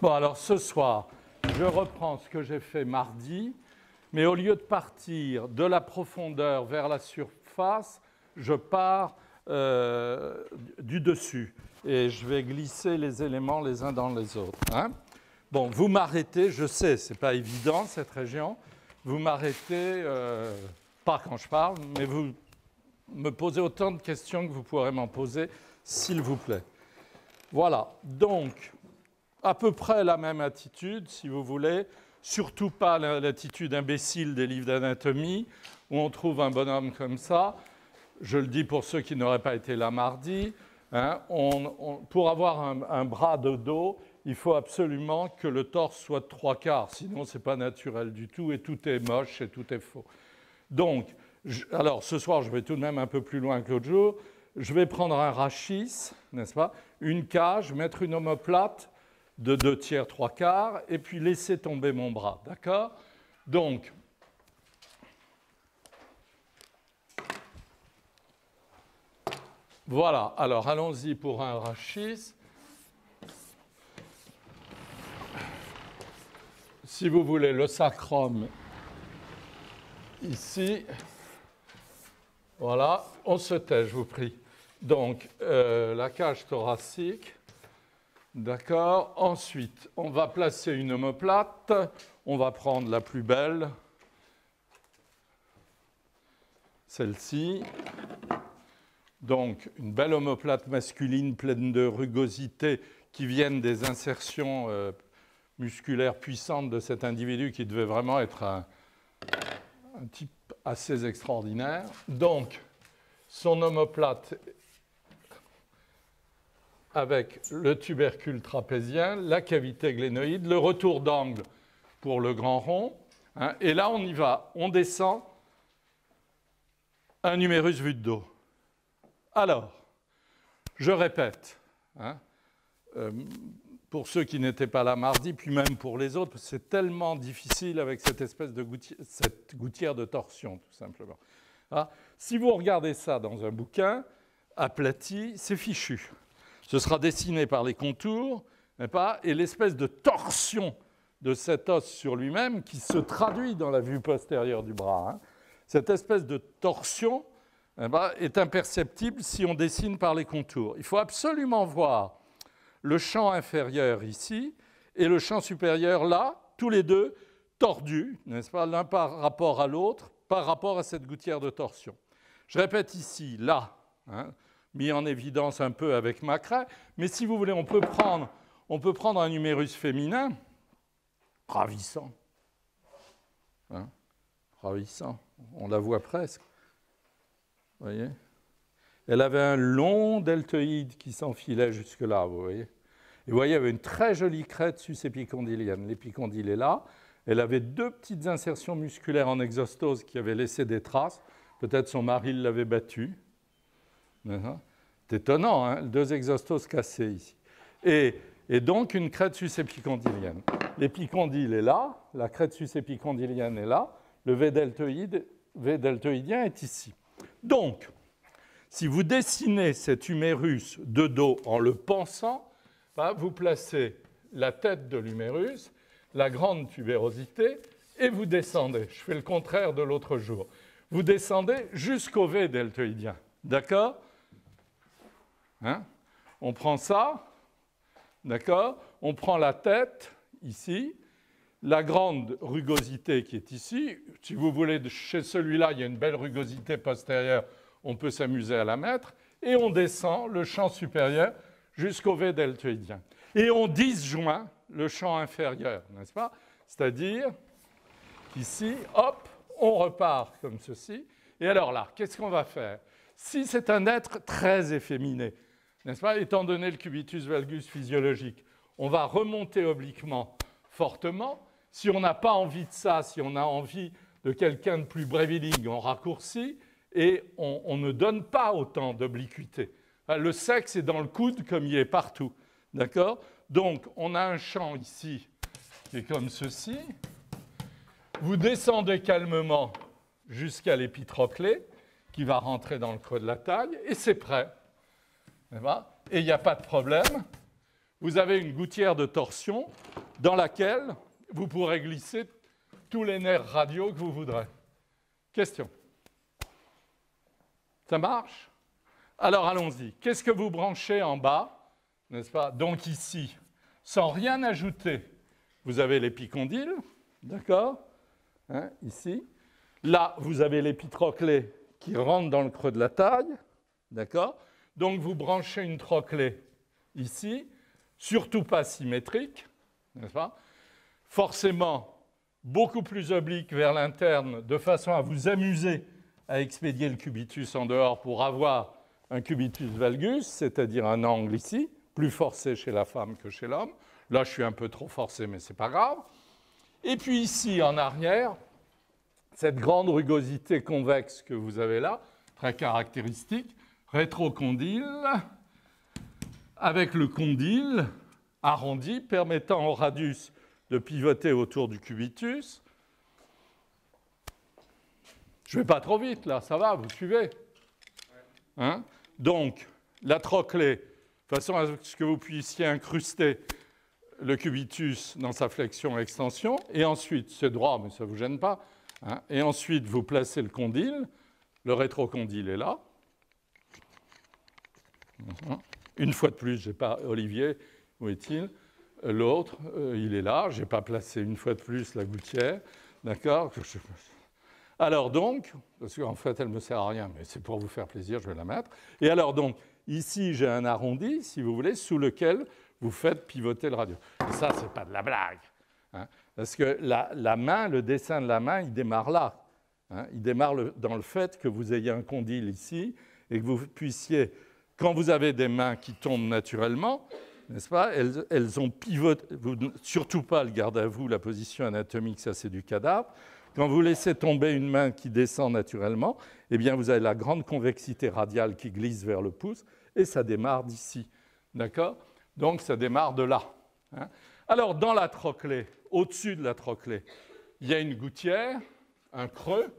Bon, alors ce soir, je reprends ce que j'ai fait mardi, mais au lieu de partir de la profondeur vers la surface, je pars du dessus. Et je vais glisser les éléments les uns dans les autres. Hein? Bon, vous m'arrêtez, je sais, ce n'est pas évident cette région. Vous m'arrêtez, pas quand je parle, mais vous me posez autant de questions que vous pourrez m'en poser, s'il vous plaît. Voilà, donc, à peu près la même attitude, si vous voulez, surtout pas l'attitude imbécile des livres d'anatomie, où on trouve un bonhomme comme ça. Je le dis pour ceux qui n'auraient pas été là mardi, hein, pour avoir un bras de dos, il faut absolument que le torse soit de 3/4, sinon ce n'est pas naturel du tout, et tout est moche et tout est faux. Donc, alors ce soir, je vais tout de même un peu plus loin que l'autre jour. Je vais prendre un rachis, n'est-ce pas, une cage, mettre une omoplate de 2/3, 3/4, et puis laisser tomber mon bras, d'accord? Donc, voilà, alors allons-y pour un rachis. Si vous voulez, le sacrum, ici, voilà, on se tait, je vous prie. Donc, la cage thoracique, d'accord. Ensuite, on va placer une omoplate, on va prendre la plus belle, celle-ci. Donc, une belle omoplate masculine pleine de rugosité qui viennent des insertions musculaires puissantes de cet individu qui devait vraiment être un type assez extraordinaire. Donc, son omoplate avec le tubercule trapézien, la cavité glénoïde, le retour d'angle pour le grand rond. Hein, et là, on y va. On descend un numérus vu de dos. Alors, je répète, hein, pour ceux qui n'étaient pas là mardi, puis même pour les autres, c'est tellement difficile avec cette espèce de cette gouttière de torsion, tout simplement. Hein, si vous regardez ça dans un bouquin aplati, c'est fichu. Ce sera dessiné par les contours, et l'espèce de torsion de cet os sur lui-même qui se traduit dans la vue postérieure du bras. Hein. Cette espèce de torsion est imperceptible si on dessine par les contours. Il faut absolument voir le champ inférieur ici et le champ supérieur là, tous les deux tordus, n'est-ce pas, l'un par rapport à l'autre, par rapport à cette gouttière de torsion. Je répète ici, là, hein, mis en évidence un peu avec Macrae, mais si vous voulez, on peut prendre un numérus féminin, ravissant, hein, ravissant, on la voit presque. Vous voyez? Elle avait un long deltoïde qui s'enfilait jusque-là, vous voyez? Et vous voyez, il y avait une très jolie crête sus-épicondylienne. L'épicondyle est là. Elle avait deux petites insertions musculaires en exostose qui avaient laissé des traces. Peut-être son mari l'avait battue. C'est étonnant, hein? Deux exostoses cassées ici. Et donc, une crête sus-épicondylienne. L'épicondyle est là, la crête sus-épicondylienne est là, le V deltoïdien est ici. Donc, si vous dessinez cet humérus de dos en le pensant, vous placez la tête de l'humérus, la grande tubérosité, et vous descendez. Je fais le contraire de l'autre jour. Vous descendez jusqu'au V deltoïdien. D'accord? Hein? On prend ça, d'accord? On prend la tête, ici, la grande rugosité qui est ici. Si vous voulez, chez celui-là, il y a une belle rugosité postérieure, on peut s'amuser à la mettre, et on descend le champ supérieur jusqu'au V deltoïdien. Et on disjoint le champ inférieur, n'est-ce pas? C'est-à-dire qu'ici, hop, on repart comme ceci. Et alors là, qu'est-ce qu'on va faire? Si c'est un être très efféminé, n'est-ce pas, étant donné le cubitus valgus physiologique, on va remonter obliquement fortement. Si on n'a pas envie de ça, si on a envie de quelqu'un de plus brévilingue, on raccourcit et on ne donne pas autant d'obliquité. Le sexe est dans le coude comme il est partout. D'accord? Donc, on a un champ ici qui est comme ceci. Vous descendez calmement jusqu'à l'épitroclé qui va rentrer dans le creux de la taille et c'est prêt. Et il n'y a pas de problème. vous avez une gouttière de torsion dans laquelle vous pourrez glisser tous les nerfs radiaux que vous voudrez. Question. Ça marche? Alors allons-y. Qu'est-ce que vous branchez en bas? N'est-ce pas? Donc ici, sans rien ajouter, vous avez l'épicondyle, d'accord? Hein, ici. Là, vous avez l'épitrochlée qui rentre dans le creux de la taille, d'accord? Donc vous branchez une trochlée ici, surtout pas symétrique, n'est-ce pas? Forcément, beaucoup plus oblique vers l'interne, de façon à vous amuser à expédier le cubitus en dehors pour avoir un cubitus valgus, c'est-à-dire un angle ici, plus forcé chez la femme que chez l'homme. Là, je suis un peu trop forcé, mais ce n'est pas grave. Et puis ici, en arrière, cette grande rugosité convexe que vous avez là, très caractéristique, rétrocondyle, avec le condyle arrondi, permettant au radius de pivoter autour du cubitus. Je ne vais pas trop vite, là, ça va, vous suivez? Hein? Donc, la trochlée, de façon à ce que vous puissiez incruster le cubitus dans sa flexion-extension, et ensuite, c'est droit, mais ça ne vous gêne pas, hein? Et ensuite, vous placez le condyle, le rétrocondyle est là. Une fois de plus, je n'ai pas Olivier, où est-il? L'autre, il est là, je n'ai pas placé une fois de plus la gouttière, d'accord? Alors donc, parce qu'en fait, elle ne me sert à rien, mais c'est pour vous faire plaisir, je vais la mettre. Et alors donc, ici, j'ai un arrondi, si vous voulez, sous lequel vous faites pivoter le radio. Et ça, ce n'est pas de la blague. Hein, parce que la main, le dessin de la main, il démarre là. Hein, il démarre dans le fait que vous ayez un condyle ici et que vous puissiez, quand vous avez des mains qui tombent naturellement, n'est-ce pas, elles ont pivoté, surtout pas le garde à vous, la position anatomique, ça c'est du cadavre. Quand vous laissez tomber une main qui descend naturellement, eh bien vous avez la grande convexité radiale qui glisse vers le pouce et ça démarre d'ici. D'accord? Donc ça démarre de là. Hein? Alors dans la trochlée, au-dessus de la trochlée, il y a une gouttière, un creux,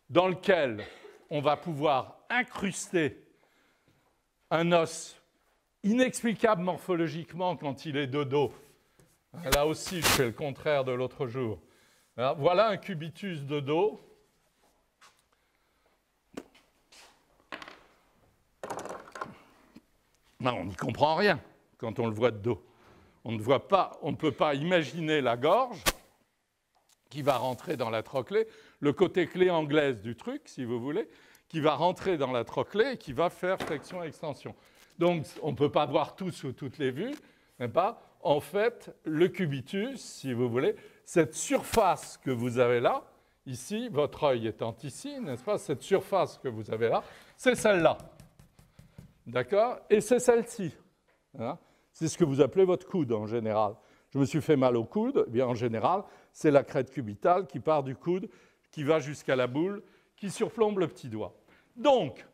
dans lequel on va pouvoir incruster un os inexplicable morphologiquement quand il est de dos. Là aussi, je fais le contraire de l'autre jour. Alors, voilà un cubitus de dos. Non, on n'y comprend rien quand on le voit de dos. On ne peut pas imaginer la gorge qui va rentrer dans la trochlée, le côté clé anglaise du truc, si vous voulez, qui va rentrer dans la trochlée et qui va faire flexion-extension. Donc, on ne peut pas voir tout sous toutes les vues, n'est-ce pas? En fait, le cubitus, si vous voulez, cette surface que vous avez là, ici, votre œil étant ici, n'est-ce pas? Cette surface que vous avez là, c'est celle-là. D'accord? Et c'est celle-ci. Hein? C'est ce que vous appelez votre coude en général. Je me suis fait mal au coude, eh bien en général, c'est la crête cubitale qui part du coude, qui va jusqu'à la boule, qui surplombe le petit doigt. Donc,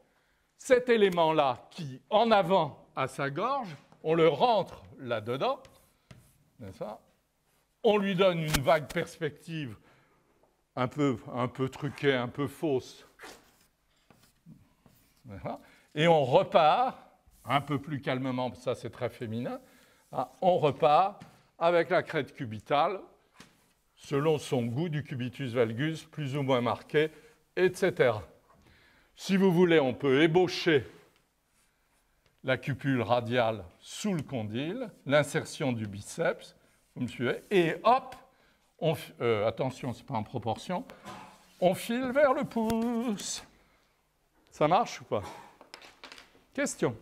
cet élément-là qui, en avant, a sa gorge, on le rentre là-dedans, n'est-ce pas? On lui donne une vague perspective un peu truquée, un peu fausse. Et on repart, un peu plus calmement, ça c'est très féminin, on repart avec la crête cubitale, selon son goût du cubitus valgus, plus ou moins marqué, etc. Si vous voulez, on peut ébaucher la cupule radiale sous le condyle, l'insertion du biceps, vous me suivez, et hop, attention, ce n'est pas en proportion, on file vers le pouce. Ça marche ou pas? Question.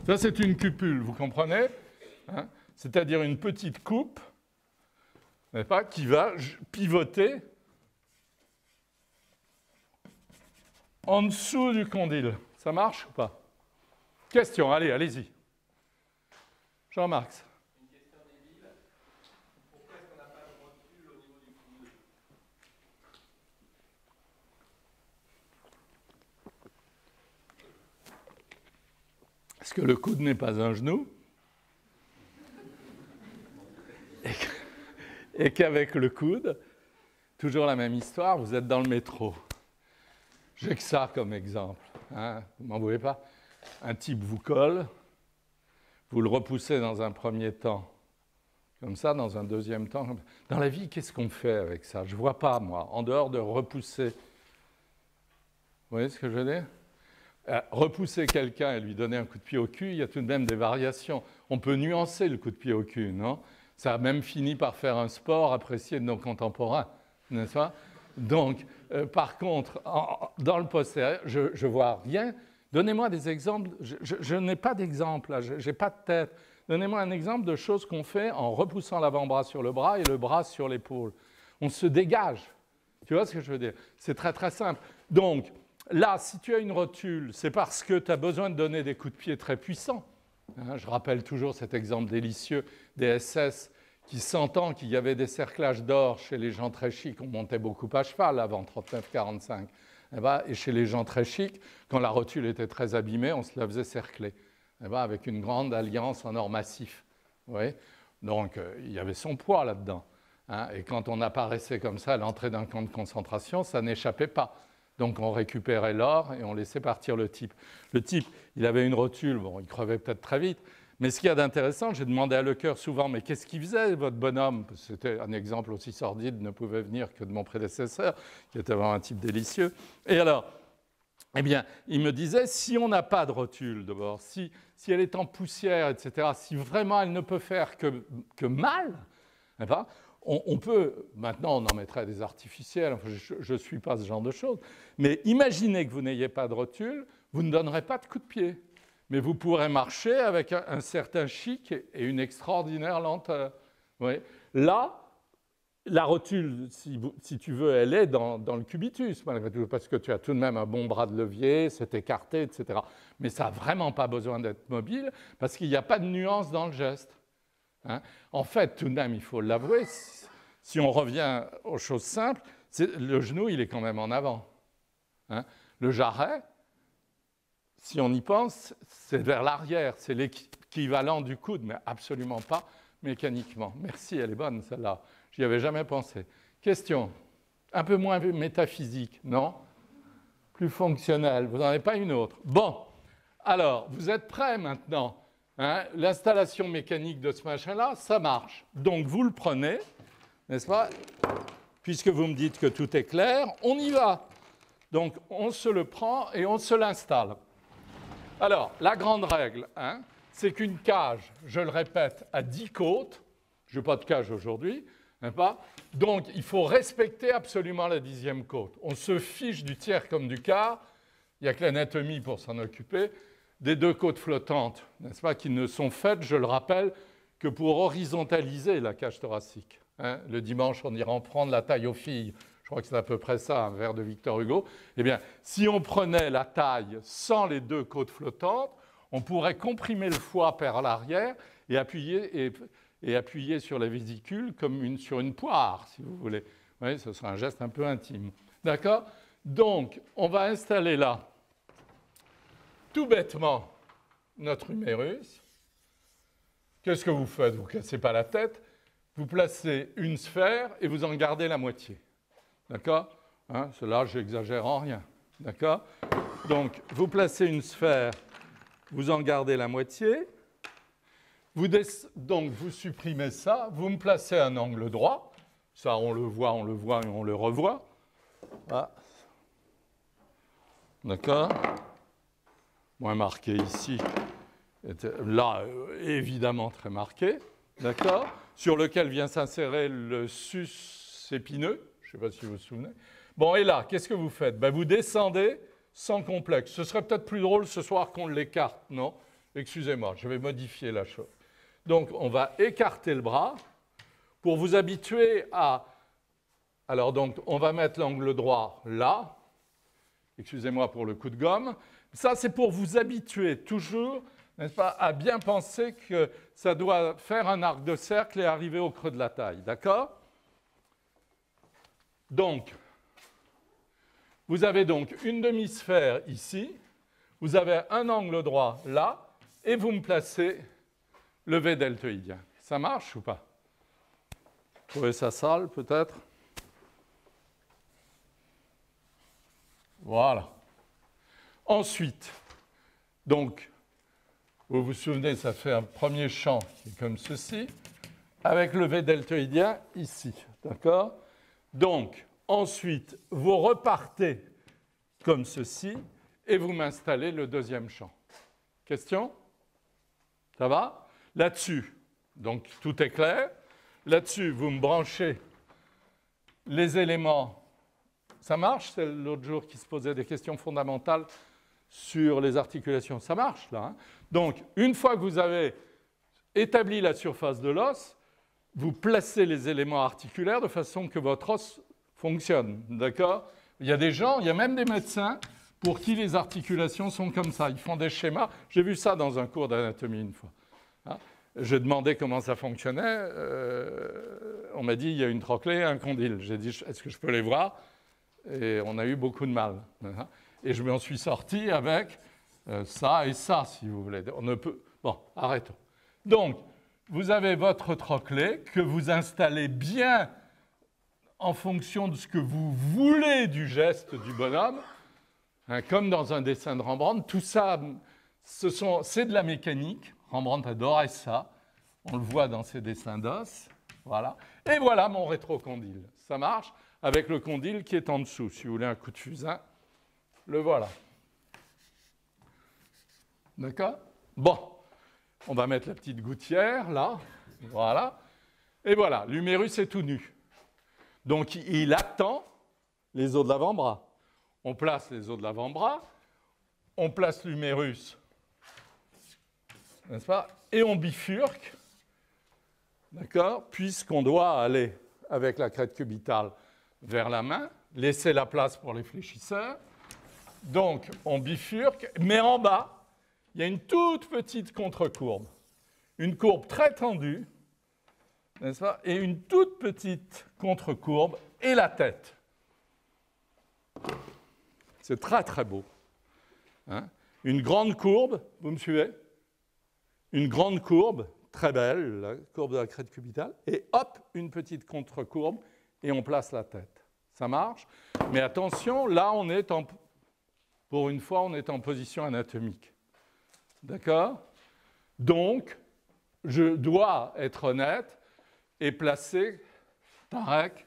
Ça, c'est une cupule, vous comprenez? Hein? C'est-à-dire une petite coupe, n'est-ce pas, qui va pivoter en dessous du condyle. Ça marche ou pas? Question, allez, allez-y. Jean-Marc. Une question débile. Pourquoi est-ce qu'on n'a pas de rotule au niveau du coude? Est-ce que le coude n'est pas un genou? Et qu'avec le coude, toujours la même histoire, vous êtes dans le métro. J'ai que ça comme exemple. Hein, vous m'en voulez pas? un type vous colle, vous le repoussez dans un premier temps, comme ça, dans un deuxième temps. Dans la vie, qu'est-ce qu'on fait avec ça? Je ne vois pas, moi, en dehors de repousser. Vous voyez ce que je veux dire? Repousser quelqu'un et lui donner un coup de pied au cul, il y a tout de même des variations. On peut nuancer le coup de pied au cul, non? Ça a même fini par faire un sport apprécié de nos contemporains, n'est-ce pas? Donc, par contre, dans le postérieur, je ne vois rien. Donnez-moi des exemples. Je n'ai pas d'exemple, je n'ai pas de tête. Donnez-moi un exemple de choses qu'on fait en repoussant l'avant-bras sur le bras et le bras sur l'épaule. On se dégage. Tu vois ce que je veux dire? C'est très, très simple. Donc, là, si tu as une rotule, c'est parce que tu as besoin de donner des coups de pied très puissants. Je rappelle toujours cet exemple délicieux des SS qui sentant qu'il y avait des cerclages d'or chez les gens très chics, on montait beaucoup à cheval avant 39-45, et chez les gens très chics, quand la rotule était très abîmée, on se la faisait cercler, avec une grande alliance en or massif. Donc, il y avait son poids là-dedans. Et quand on apparaissait comme ça à l'entrée d'un camp de concentration, ça n'échappait pas. Donc, on récupérait l'or et on laissait partir le type. Le type, il avait une rotule, bon, il crevait peut-être très vite, mais ce qu'il y a d'intéressant, j'ai demandé à Lecœur souvent, mais qu'est-ce qu'il faisait, votre bonhomme? C'était un exemple aussi sordide, ne pouvait venir que de mon prédécesseur, qui était vraiment un type délicieux. Et alors, eh bien, il me disait, si on n'a pas de rotule d'abord, si elle est en poussière, etc., si vraiment elle ne peut faire que mal, eh bien, on peut, maintenant on en mettrait des artificiels, enfin, je ne suis pas ce genre de choses, mais imaginez que vous n'ayez pas de rotule, vous ne donnerez pas de coup de pied. Mais vous pourrez marcher avec un certain chic et une extraordinaire lenteur. Là, la rotule, si tu veux, elle est dans le cubitus, malgré tout, parce que tu as tout de même un bon bras de levier, c'est écarté, etc. Mais ça n'a vraiment pas besoin d'être mobile, parce qu'il n'y a pas de nuance dans le geste. En fait, tout de même, il faut l'avouer, si on revient aux choses simples, le genou, il est quand même en avant. Le jarret, si on y pense, c'est vers l'arrière, c'est l'équivalent du coude, mais absolument pas mécaniquement. Merci, elle est bonne celle-là, j'y avais jamais pensé. Question, un peu moins métaphysique, non? Plus fonctionnelle, vous n'en avez pas une autre? Bon, alors, vous êtes prêts maintenant? L'installation mécanique de ce machin-là, ça marche. Donc, vous le prenez, n'est-ce pas? Puisque vous me dites que tout est clair, on y va. Donc, on se le prend et on se l'installe. Alors, la grande règle, c'est qu'une cage, je le répète, a 10 côtes. Je n'ai pas de cage aujourd'hui. Donc, il faut respecter absolument la 10e côte. On se fiche du tiers comme du quart. Il n'y a que l'anatomie pour s'en occuper. Des 2 côtes flottantes, n'est-ce pas, qui ne sont faites, je le rappelle, que pour horizontaliser la cage thoracique. Le dimanche, on ira en prendre la taille aux filles. Je crois que c'est à peu près ça, un vers de Victor Hugo. Eh bien, si on prenait la taille sans les 2 côtes flottantes, on pourrait comprimer le foie par l'arrière et appuyer sur la vésicule comme sur une poire, si vous voulez. Vous voyez, ce sera un geste un peu intime. D'accord? Donc, on va installer là, tout bêtement, notre humérus. Qu'est-ce que vous faites? Vous ne cassez pas la tête. Vous placez une sphère et vous en gardez la moitié. D'accord? Cela, je n'exagère en rien. D'accord? Donc, vous placez une sphère, vous en gardez la moitié. Donc, vous supprimez ça. Vous me placez un angle droit. Ça, on le voit et on le revoit. Voilà. D'accord? Moins marqué ici. Là, évidemment, très marqué. D'accord? Sur lequel vient s'insérer le sus épineux. Je ne sais pas si vous vous souvenez. Bon, et là, qu'est-ce que vous faites? Vous descendez sans complexe. Ce serait peut-être plus drôle ce soir qu'on l'écarte, non? Excusez-moi, je vais modifier la chose. Donc, on va écarter le bras pour vous habituer à... Alors, donc, on va mettre l'angle droit là. Excusez-moi pour le coup de gomme. Ça, c'est pour vous habituer toujours, n'est-ce pas, à bien penser que ça doit faire un arc de cercle et arriver au creux de la taille. D'accord? Donc, vous avez donc une demi-sphère ici, vous avez un angle droit là, et vous me placez le V deltoïdien. Ça marche ou pas? Vous trouvez ça sale, peut-être? Voilà. Ensuite, Donc, vous vous souvenez, ça fait un premier champ qui est comme ceci, avec le V deltoïdien ici. D'accord? Donc, ensuite, vous repartez comme ceci et vous m'installez le deuxième champ. Question? Ça va? Là-dessus, donc tout est clair. Là-dessus, vous me branchez les éléments. Ça marche? C'est l'autre jour qui se posait des questions fondamentales sur les articulations. Ça marche, là. Hein? Donc, une fois que vous avez établi la surface de l'os, vous placez les éléments articulaires de façon que votre os fonctionne. D'accord? Il y a des gens, il y a même des médecins pour qui les articulations sont comme ça. Ils font des schémas. J'ai vu ça dans un cours d'anatomie une fois. Hein? Je demandais comment ça fonctionnait. On m'a dit, il y a une trochlée et un condyle. J'ai dit, est-ce que je peux les voir? Et on a eu beaucoup de mal. Hein? Et je m'en suis sorti avec ça et ça, si vous voulez. On ne peut... Bon, arrêtons. Donc, vous avez votre trochlée que vous installez bien en fonction de ce que vous voulez du geste du bonhomme, hein, comme dans un dessin de Rembrandt. Tout ça, c'est de la mécanique. Rembrandt adorait ça. On le voit dans ses dessins d'os. Voilà. Et voilà mon rétrocondyle. Ça marche avec le condyle qui est en dessous. Si vous voulez un coup de fusain, le voilà. D'accord? Bon. On va mettre la petite gouttière, là. Voilà. Et voilà, l'humérus est tout nu. Donc, il attend les os de l'avant-bras. On place les os de l'avant-bras, on place l'humérus, n'est-ce pas? Et on bifurque, d'accord? Puisqu'on doit aller avec la crête cubitale vers la main, laisser la place pour les fléchisseurs. Donc, on bifurque, mais en bas, il y a une toute petite contre-courbe. Une courbe très tendue, n'est-ce pas? Et une toute petite contre-courbe et la tête. C'est très, très beau. Hein? Une grande courbe, vous me suivez? Une grande courbe, très belle, la courbe de la crête cubitale, et hop, une petite contre-courbe, et on place la tête. Ça marche? Mais attention, là, pour une fois, on est en position anatomique. D'accord? Donc, je dois être honnête et placer Tarek.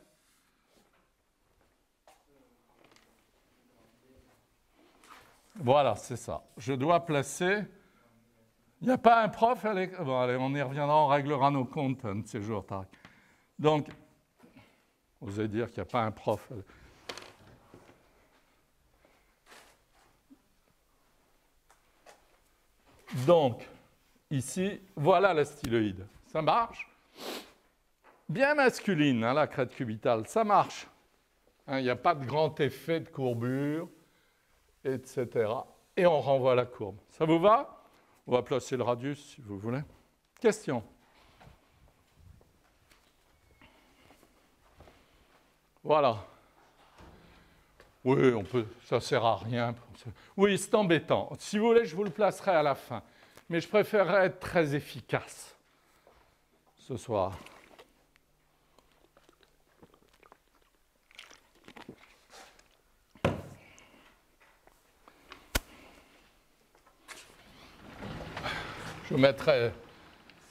Voilà, c'est ça. Je dois placer. Il n'y a pas un prof. Bon, allez, on y reviendra, on réglera nos comptes un de ces jours, Tarek. Donc, vous allez dire qu'il n'y a pas un prof. Donc, ici, voilà la styloïde. Ça marche? Bien masculine, hein, la crête cubitale. Ça marche. Hein, il n'y a pas de grand effet de courbure, etc. Et on renvoie la courbe. Ça vous va? On va placer le radius, si vous voulez. Question? Voilà. Oui, on peut, ça ne sert à rien. Oui, c'est embêtant. Si vous voulez, je vous le placerai à la fin. Mais je préférerais être très efficace ce soir. Je mettrai,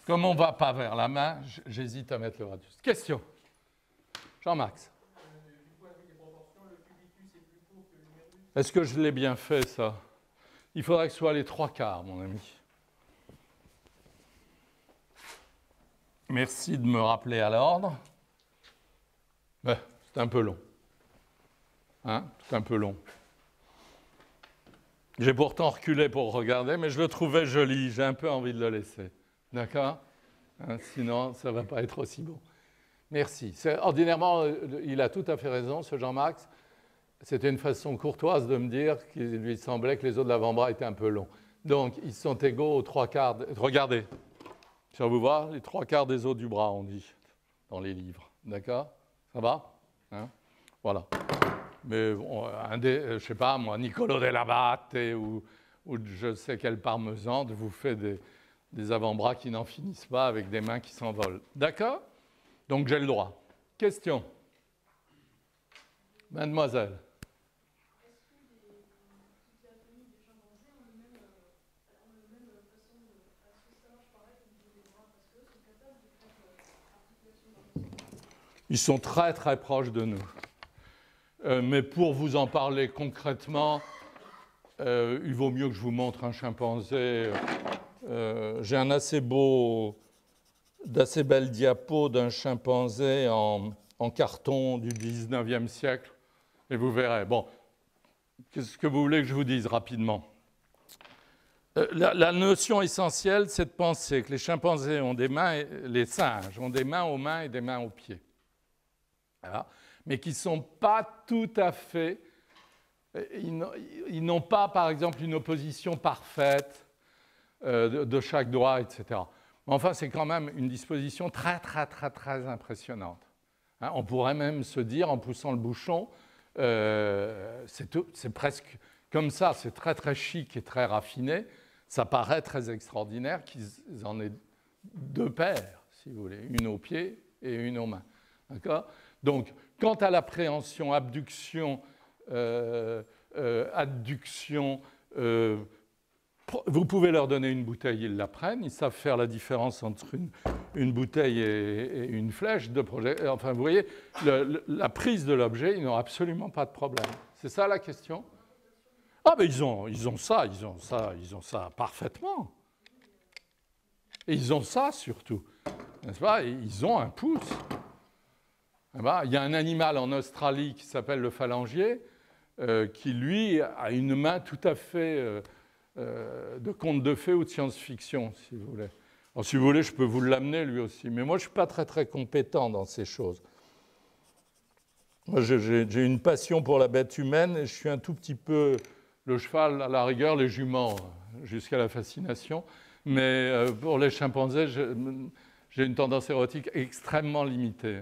comme on ne va pas vers la main, j'hésite à mettre le radius. Question? Jean-Max? Est-ce que je l'ai bien fait, ça? Il faudrait que ce soit les 3/4, mon ami. Merci de me rappeler à l'ordre. C'est un peu long. Hein? C'est un peu long. J'ai pourtant reculé pour regarder, mais je le trouvais joli. J'ai un peu envie de le laisser. D'accord? Hein? Sinon, ça ne va pas être aussi bon. Merci. Ordinairement, il a tout à fait raison, ce Jean-Max. C'était une façon courtoise de me dire qu'il lui semblait que les os de l'avant-bras étaient un peu longs. Donc, ils sont égaux aux 3/4. Regardez. Ça vous va? Les 3/4 des os du bras, on dit, dans les livres. D'accord? Ça va? Hein? Voilà. Mais je ne sais pas, moi, Niccolò dell'Abate ou je sais quel parmesan vous fait des avant-bras qui n'en finissent pas avec des mains qui s'envolent. D'accord? Donc, j'ai le droit. Question? Mademoiselle? Ils sont très très proches de nous. Mais pour vous en parler concrètement, il vaut mieux que je vous montre un chimpanzé. J'ai un d'assez belle diapo d'un chimpanzé en carton du 19e siècle. Et vous verrez. Bon, qu'est-ce que vous voulez que je vous dise rapidement? La notion essentielle, c'est de penser que les chimpanzés ont des mains, les singes ont des mains aux mains et des mains aux pieds. Voilà. Mais qui ne sont pas tout à fait... Ils n'ont pas, par exemple, une opposition parfaite de chaque doigt, etc. Enfin, c'est quand même une disposition très, très, très, très impressionnante. Hein, on pourrait même se dire, en poussant le bouchon, c'est presque comme ça, c'est très, très chic et très raffiné. Ça paraît très extraordinaire qu'ils en aient deux paires, si vous voulez, une aux pieds et une aux mains. D'accord ? Donc, quant à l'appréhension, abduction, adduction, vous pouvez leur donner une bouteille, ils la prennent. Ils savent faire la différence entre une bouteille et une flèche de projet. Enfin, vous voyez, la prise de l'objet, ils n'ont absolument pas de problème. C'est ça la question ? Ah, ben ils ont ça parfaitement. Et ils ont ça surtout. N'est-ce pas ? Et ils ont un pouce. Il y a un animal en Australie qui s'appelle le phalangier, qui, lui, a une main tout à fait de conte de fées ou de science-fiction, si vous voulez. Alors, si vous voulez, je peux vous l'amener, lui aussi. Mais moi, je ne suis pas très, très compétent dans ces choses. Moi, j'ai une passion pour la bête humaine et je suis un tout petit peu le cheval, à la rigueur, les juments, jusqu'à la fascination. Mais pour les chimpanzés, j'ai une tendance érotique extrêmement limitée.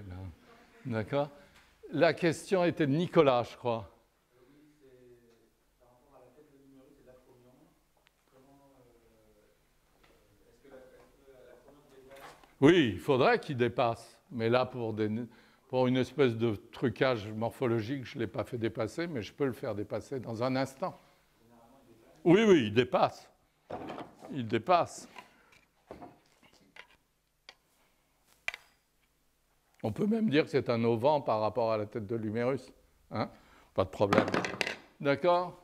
D'accord ? La question était de Nicolas, je crois. Oui, c'est par rapport à la tête de l'humérus et de l'acromion. Est-ce que l'acromion dépasse ? Oui, il faudrait qu'il dépasse. Mais là, pour une espèce de trucage morphologique, je ne l'ai pas fait dépasser, mais je peux le faire dépasser dans un instant. Oui, il dépasse. Il dépasse. On peut même dire que c'est un ovent par rapport à la tête de l'humérus. Hein ? Pas de problème. D'accord ?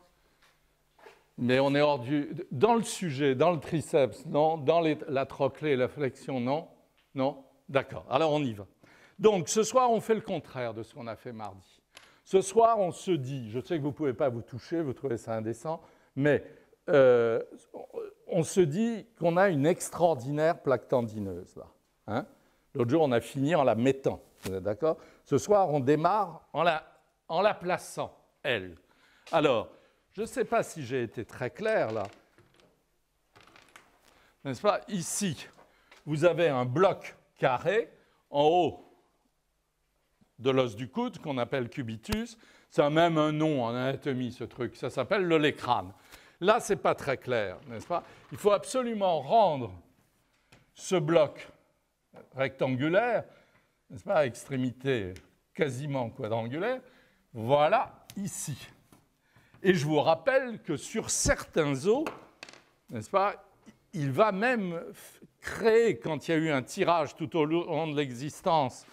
Mais on est hors du... Dans le sujet, dans le triceps, non. Dans la trochlée et la flexion, non. Non ? D'accord. Alors, on y va. Donc, ce soir, on fait le contraire de ce qu'on a fait mardi. Ce soir, on se dit... Je sais que vous ne pouvez pas vous toucher, vous trouvez ça indécent, mais on se dit qu'on a une extraordinaire plaque tendineuse, là. Hein ? L'autre jour, on a fini en la mettant. Vous êtes d'accord ? Ce soir, on démarre en la plaçant, elle. Alors, je ne sais pas si j'ai été très clair, là. N'est-ce pas ? Ici, vous avez un bloc carré en haut de l'os du coude, qu'on appelle cubitus. Ça a même un nom en anatomie, ce truc. Ça s'appelle l'olécrane. Là, ce n'est pas très clair, n'est-ce pas ? Il faut absolument rendre ce bloc rectangulaire, n'est-ce pas, à extrémité quasiment quadrangulaire, voilà, ici. Et je vous rappelle que sur certains os, n'est-ce pas, il va même créer, quand il y a eu un tirage tout au long de l'existence,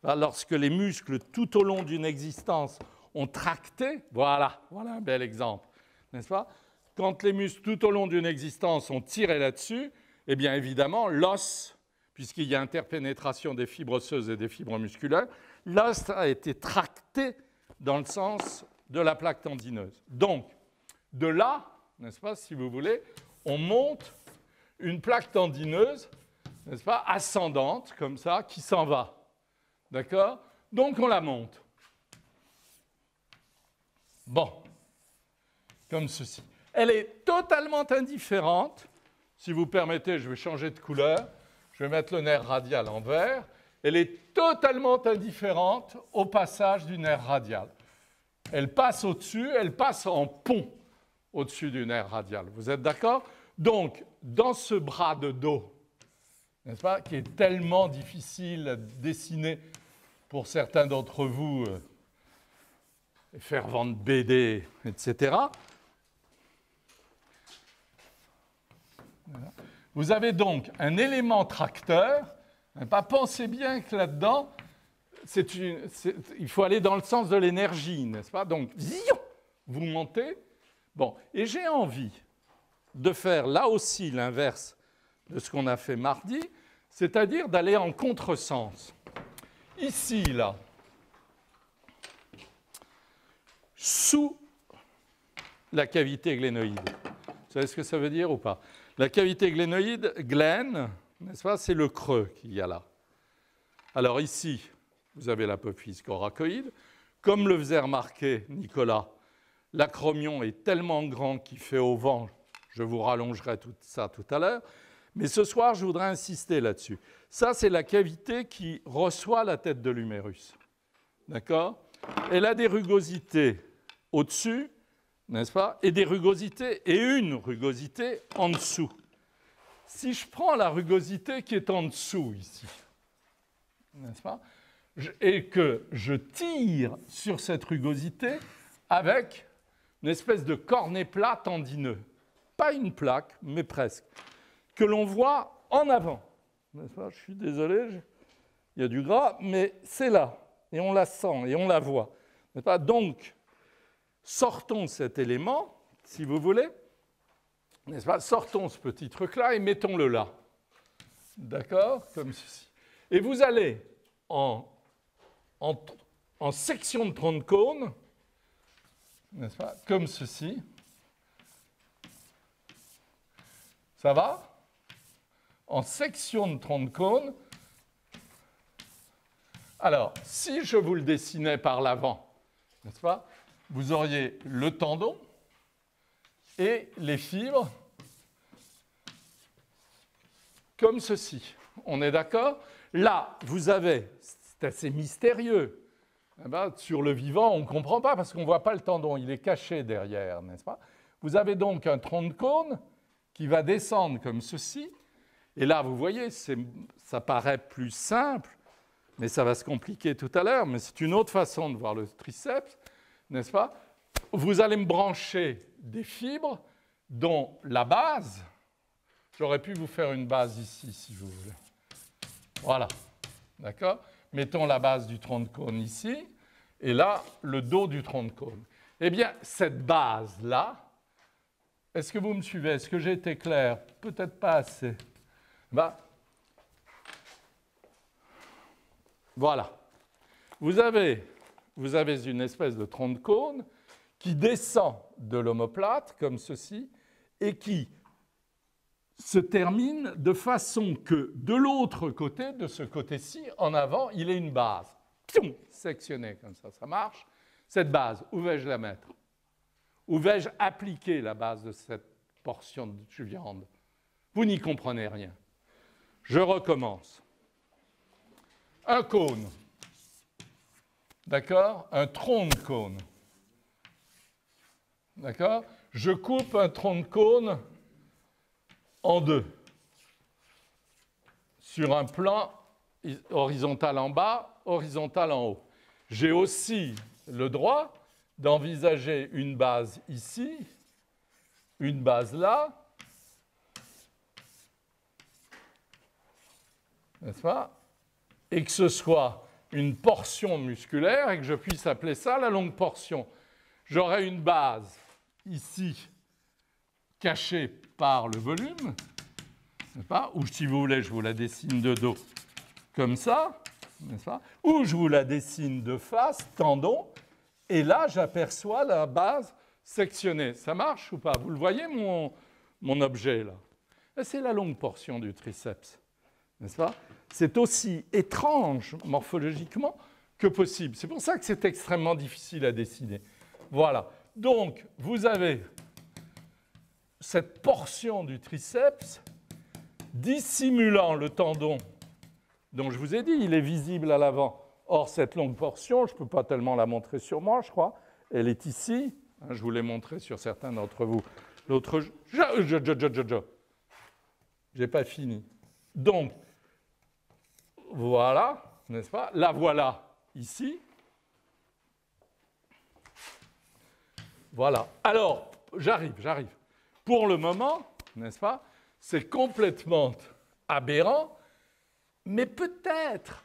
lorsque les muscles tout au long d'une existence ont tracté, voilà un bel exemple, n'est-ce pas ? Quand les muscles tout au long d'une existence ont tiré là-dessus, eh bien évidemment, l'os, puisqu'il y a interpénétration des fibres osseuses et des fibres musculaires, l'os a été tracté dans le sens de la plaque tendineuse. Donc, de là, n'est-ce pas, si vous voulez, on monte une plaque tendineuse, n'est-ce pas, ascendante, comme ça, qui s'en va. D'accord ? Donc, on la monte. Bon. Comme ceci. Elle est totalement indifférente. Si vous permettez, je vais changer de couleur. Je vais mettre le nerf radial en vert. Elle est totalement indifférente au passage du nerf radial. Elle passe au-dessus, elle passe en pont au-dessus du nerf radial. Vous êtes d'accord ? Donc, dans ce bras de dos, n'est-ce pas, qui est tellement difficile à dessiner pour certains d'entre vous, fervents de BD, etc., vous avez donc un élément tracteur. Pensez bien que là-dedans, il faut aller dans le sens de l'énergie, n'est-ce pas? Donc, vous montez. Bon, et j'ai envie de faire là aussi l'inverse de ce qu'on a fait mardi, c'est-à-dire d'aller en contresens. Ici, là, sous la cavité glénoïde. Vous savez ce que ça veut dire ou pas? La cavité glénoïde, glène, n'est-ce pas? C'est le creux qu'il y a là. Alors ici, vous avez l'apophyse coracoïde. Comme le faisait remarquer Nicolas, l'acromion est tellement grand qu'il fait au vent. Je vous rallongerai tout ça tout à l'heure. Mais ce soir, je voudrais insister là-dessus. Ça, c'est la cavité qui reçoit la tête de l'humérus. D'accord? Elle a des rugosités au-dessus, n'est-ce pas? Et des rugosités, et une rugosité en dessous. Si je prends la rugosité qui est en dessous ici, n'est-ce pas? Et que je tire sur cette rugosité avec une espèce de cornet plat tendineux. Pas une plaque, mais presque. Que l'on voit en avant. N'est-ce pas? Je suis désolé, il y a du gras, mais c'est là. Et on la sent, et on la voit. N'est-ce pas? Donc, sortons cet élément, si vous voulez. N'est-ce pas? Sortons ce petit truc-là et mettons-le là. D'accord? Comme ceci. Et vous allez en section de tronc de cône, n'est-ce pas? Comme ceci. Ça va? En section de tronc de cône. Alors, si je vous le dessinais par l'avant, n'est-ce pas? Vous auriez le tendon et les fibres comme ceci. On est d'accord? Là, vous avez, c'est assez mystérieux. Eh ben, sur le vivant, on ne comprend pas parce qu'on ne voit pas le tendon, il est caché derrière, n'est-ce pas? Vous avez donc un tronc de cône qui va descendre comme ceci. Et là, vous voyez, ça paraît plus simple, mais ça va se compliquer tout à l'heure. Mais c'est une autre façon de voir le triceps, n'est-ce pas? Vous allez me brancher des fibres dont la base, j'aurais pu vous faire une base ici, si vous voulez. Voilà, d'accord? Mettons la base du tronc de cône ici, et là, le dos du tronc de cône. Eh bien, cette base-là, est-ce que vous me suivez? Est-ce que j'ai été clair? Peut-être pas assez. Ben, voilà. Vous avez une espèce de tronc de cône qui descend de l'omoplate, comme ceci, et qui se termine de façon que de l'autre côté, de ce côté-ci, en avant, il ait une base. Sectionnée comme ça marche. Cette base, où vais-je la mettre? Où vais-je appliquer la base de cette portion de viande? Vous n'y comprenez rien. Je recommence. Un cône. D'accord? Un tronc de cône. D'accord? Je coupe un tronc de cône en deux. Sur un plan horizontal en bas, horizontal en haut. J'ai aussi le droit d'envisager une base ici, une base là, n'est-ce pas? Et que ce soit une portion musculaire et que je puisse appeler ça la longue portion. J'aurai une base ici cachée par le volume, n'est-ce pas? Ou si vous voulez, je vous la dessine de dos comme ça, n'est-ce pas? Ou je vous la dessine de face, tendon, et là j'aperçois la base sectionnée. Ça marche ou pas? Vous le voyez mon objet là? C'est la longue portion du triceps, n'est-ce pas? C'est aussi étrange morphologiquement que possible. C'est pour ça que c'est extrêmement difficile à dessiner. Voilà. Donc, vous avez cette portion du triceps dissimulant le tendon dont je vous ai dit, il est visible à l'avant. Or, cette longue portion, je ne peux pas tellement la montrer sur moi, je crois. Elle est ici. Je vous l'ai montrée sur certains d'entre vous. L'autre, j'ai pas fini. Donc, voilà, n'est-ce pas? La voilà ici. Voilà. Alors, j'arrive. Pour le moment, n'est-ce pas? C'est complètement aberrant, mais peut-être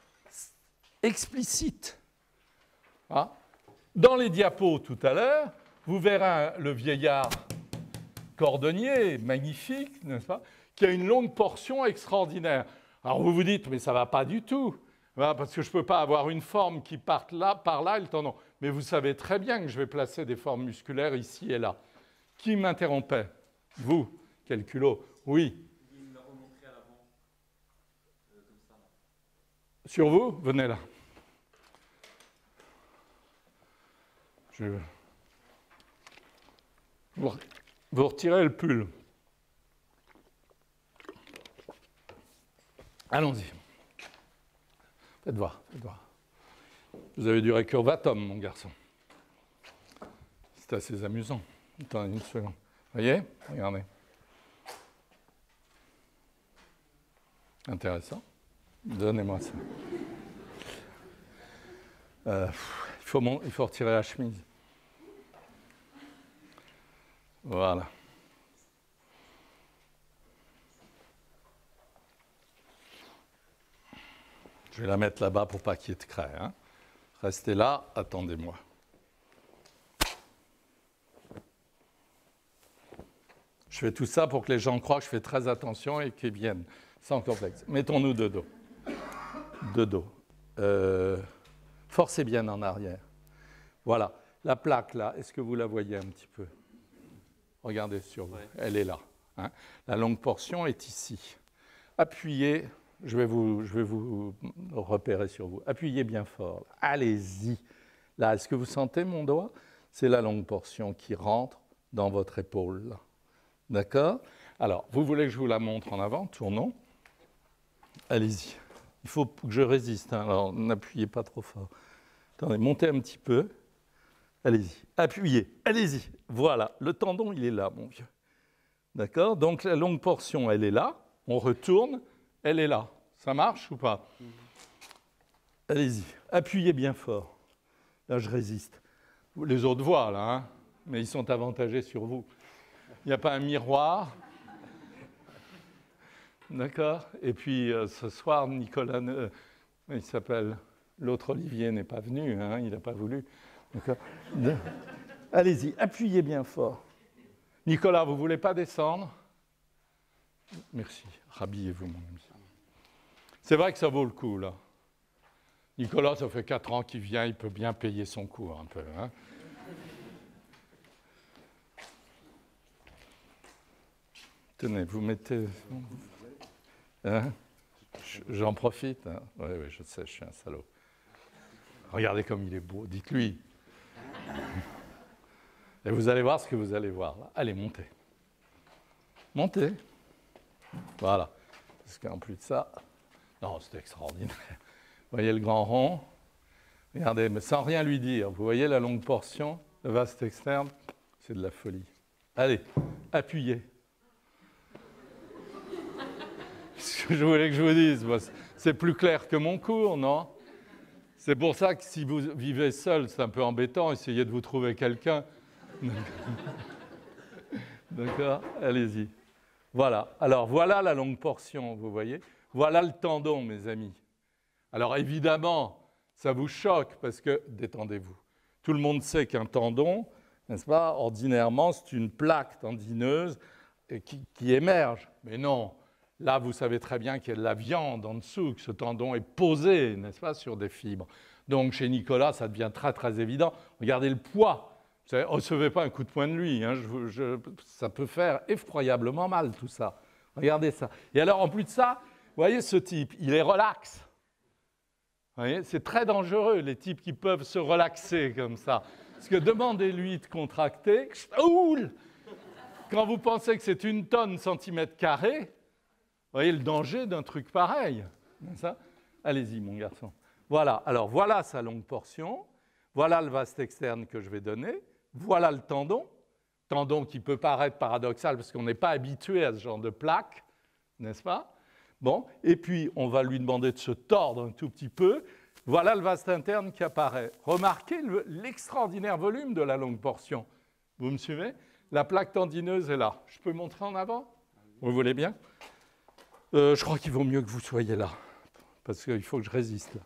explicite. Hein? Dans les diapos tout à l'heure, vous verrez le vieillard cordonnier, magnifique, n'est-ce pas, qui a une longue portion extraordinaire. Alors vous vous dites, mais ça ne va pas du tout, voilà, parce que je ne peux pas avoir une forme qui parte là, par là, et le tendon. Mais vous savez très bien que je vais placer des formes musculaires ici et là. Qui m'interrompait? Vous, quel culot? Oui. Il l'a remontré à l'avant, comme ça. Sur vous? Venez là. Vous retirez le pull. Allons-y. Faites voir, faites voir. Vous avez du récurvatum, mon garçon. C'est assez amusant. Attendez une seconde. Vous voyez? Regardez. Intéressant. Donnez-moi ça. Il faut retirer la chemise. Voilà. Je vais la mettre là-bas pour pas qu'il y ait de craie. Hein. Restez là, attendez-moi. Je fais tout ça pour que les gens croient que je fais très attention et qu'ils viennent sans complexe. Mettons-nous de dos. De dos. Forcez bien en arrière. Voilà. La plaque, là, est-ce que vous la voyez un petit peu? Regardez sur vous. Ouais. Elle est là. Hein. La longue portion est ici. Appuyez. Je vais vous repérer sur vous. Appuyez bien fort. Allez-y. Là, est-ce que vous sentez mon doigt? C'est la longue portion qui rentre dans votre épaule. D'accord? Alors, vous voulez que je vous la montre en avant? Tournons. Allez-y. Il faut que je résiste. Hein. Alors, n'appuyez pas trop fort. Attendez, montez un petit peu. Allez-y. Appuyez. Allez-y. Voilà. Le tendon, il est là, mon vieux. D'accord? Donc, la longue portion, elle est là. On retourne. Elle est là. Ça marche ou pas? Allez-y. Appuyez bien fort. Là, je résiste. Les autres voient, là, hein, mais ils sont avantagés sur vous. Il n'y a pas un miroir. D'accord? Et puis, ce soir, Nicolas, il s'appelle, l'autre Olivier n'est pas venu, hein, il n'a pas voulu. D'accord? Allez-y, appuyez bien fort. Nicolas, vous ne voulez pas descendre? Merci. Rhabillez-vous, mon ami. C'est vrai que ça vaut le coup, là. Nicolas, ça fait 4 ans qu'il vient, il peut bien payer son cours un peu. Hein. Tenez, vous mettez... Hein? J'en profite. Hein. Oui, je sais, je suis un salaud. Regardez comme il est beau, dites-lui. Et vous allez voir ce que vous allez voir. Là. Allez, montez. Montez. Voilà. Parce qu'en plus de ça... Non, c'est extraordinaire. Vous voyez le grand rond? Regardez, mais sans rien lui dire. Vous voyez la longue portion, le vaste externe? C'est de la folie. Allez, appuyez. Ce que je voulais que je vous dise, moi, c'est plus clair que mon cours, non? C'est pour ça que si vous vivez seul, c'est un peu embêtant. Essayez de vous trouver quelqu'un. D'accord? Allez-y. Voilà. Alors, voilà la longue portion, vous voyez? Voilà le tendon, mes amis. Alors, évidemment, ça vous choque parce que, détendez-vous, tout le monde sait qu'un tendon, n'est-ce pas, ordinairement, c'est une plaque tendineuse qui émerge. Mais non, là, vous savez très bien qu'il y a de la viande en dessous, que ce tendon est posé, n'est-ce pas, sur des fibres. Donc, chez Nicolas, ça devient très, très évident. Regardez le poids. Ne recevez pas un coup de poing de lui. Hein. Ça peut faire effroyablement mal, tout ça. Regardez ça. Et alors, en plus de ça, vous voyez ce type, il est relax. Vous voyez, c'est très dangereux, les types qui peuvent se relaxer comme ça. Parce que demandez-lui de contracter. Quand vous pensez que c'est 1 tonne centimètre carré, vous voyez le danger d'un truc pareil. Allez-y, mon garçon. Voilà, alors voilà sa longue portion. Voilà le vaste externe que je vais donner. Voilà le tendon. Tendon qui peut paraître paradoxal parce qu'on n'est pas habitué à ce genre de plaque, n'est-ce pas? Bon, et puis on va lui demander de se tordre un tout petit peu. Voilà le vaste interne qui apparaît. Remarquez l'extraordinaire volume de la longue portion. Vous me suivez? La plaque tendineuse est là. Je peux montrer en avant? Vous voulez bien? Je crois qu'il vaut mieux que vous soyez là, parce qu'il faut que je résiste. Là.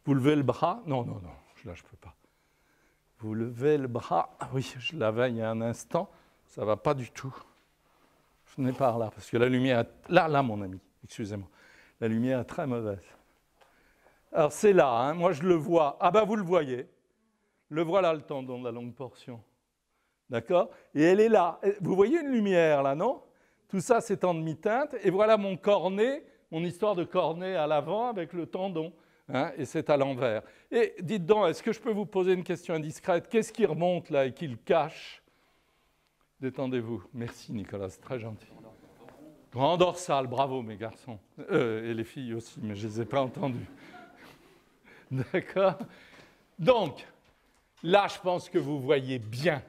Vous levez le bras. Non, non, non, là, je ne peux pas. Vous levez le bras. Ah oui, je l'avais il y a un instant. Ça ne va pas du tout. Venez par là, parce que la lumière est... Là, mon ami, excusez-moi. La lumière est très mauvaise. Alors, c'est là, hein, moi, je le vois. Ah ben, vous le voyez. Le voilà, le tendon de la longue portion. D'accord? Et elle est là. Vous voyez une lumière, là, non? Tout ça, c'est en demi-teinte. Et voilà mon cornet, mon histoire de cornet à l'avant avec le tendon. Hein, et c'est à l'envers. Et dites donc, est-ce que je peux vous poser une question indiscrète? Qu'est-ce qui remonte, là, et qui le cache? Détendez-vous. Merci, Nicolas, c'est très gentil. Grand dorsal, bravo, mes garçons. Et les filles aussi, mais je ne les ai pas entendus. D'accord? Donc, là, je pense que vous voyez bien,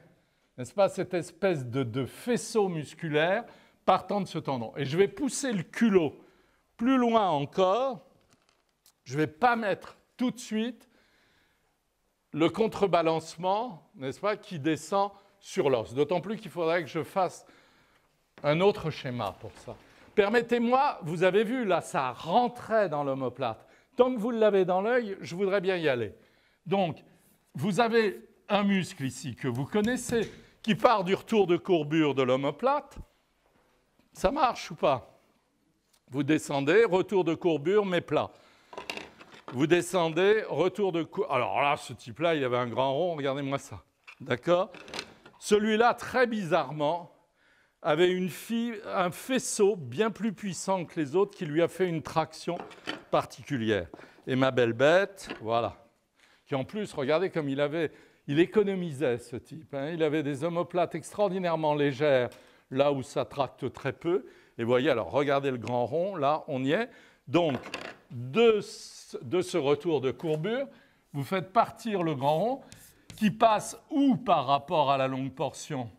n'est-ce pas, cette espèce de faisceau musculaire partant de ce tendon. Et je vais pousser le culot plus loin encore. Je ne vais pas mettre tout de suite le contrebalancement, n'est-ce pas, qui descend sur l'os. D'autant plus qu'il faudrait que je fasse un autre schéma pour ça. Permettez-moi, vous avez vu, là, ça rentrait dans l'omoplate. Tant que vous l'avez dans l'œil, je voudrais bien y aller. Donc, vous avez un muscle ici que vous connaissez, qui part du retour de courbure de l'omoplate. Ça marche ou pas? Vous descendez, retour de courbure, mais plat. Vous descendez, retour de courbure. Alors là, ce type-là, il avait un grand rond, regardez-moi ça. D'accord? Celui-là, très bizarrement, avait un faisceau bien plus puissant que les autres qui lui a fait une traction particulière. Et ma belle bête, voilà, qui en plus, regardez comme il économisait ce type. Hein. Il avait des omoplates extraordinairement légères, là où ça tracte très peu. Et vous voyez, alors regardez le grand rond, là, on y est. Donc, de ce retour de courbure, vous faites partir le grand rond qui passe où par rapport à la longue portion?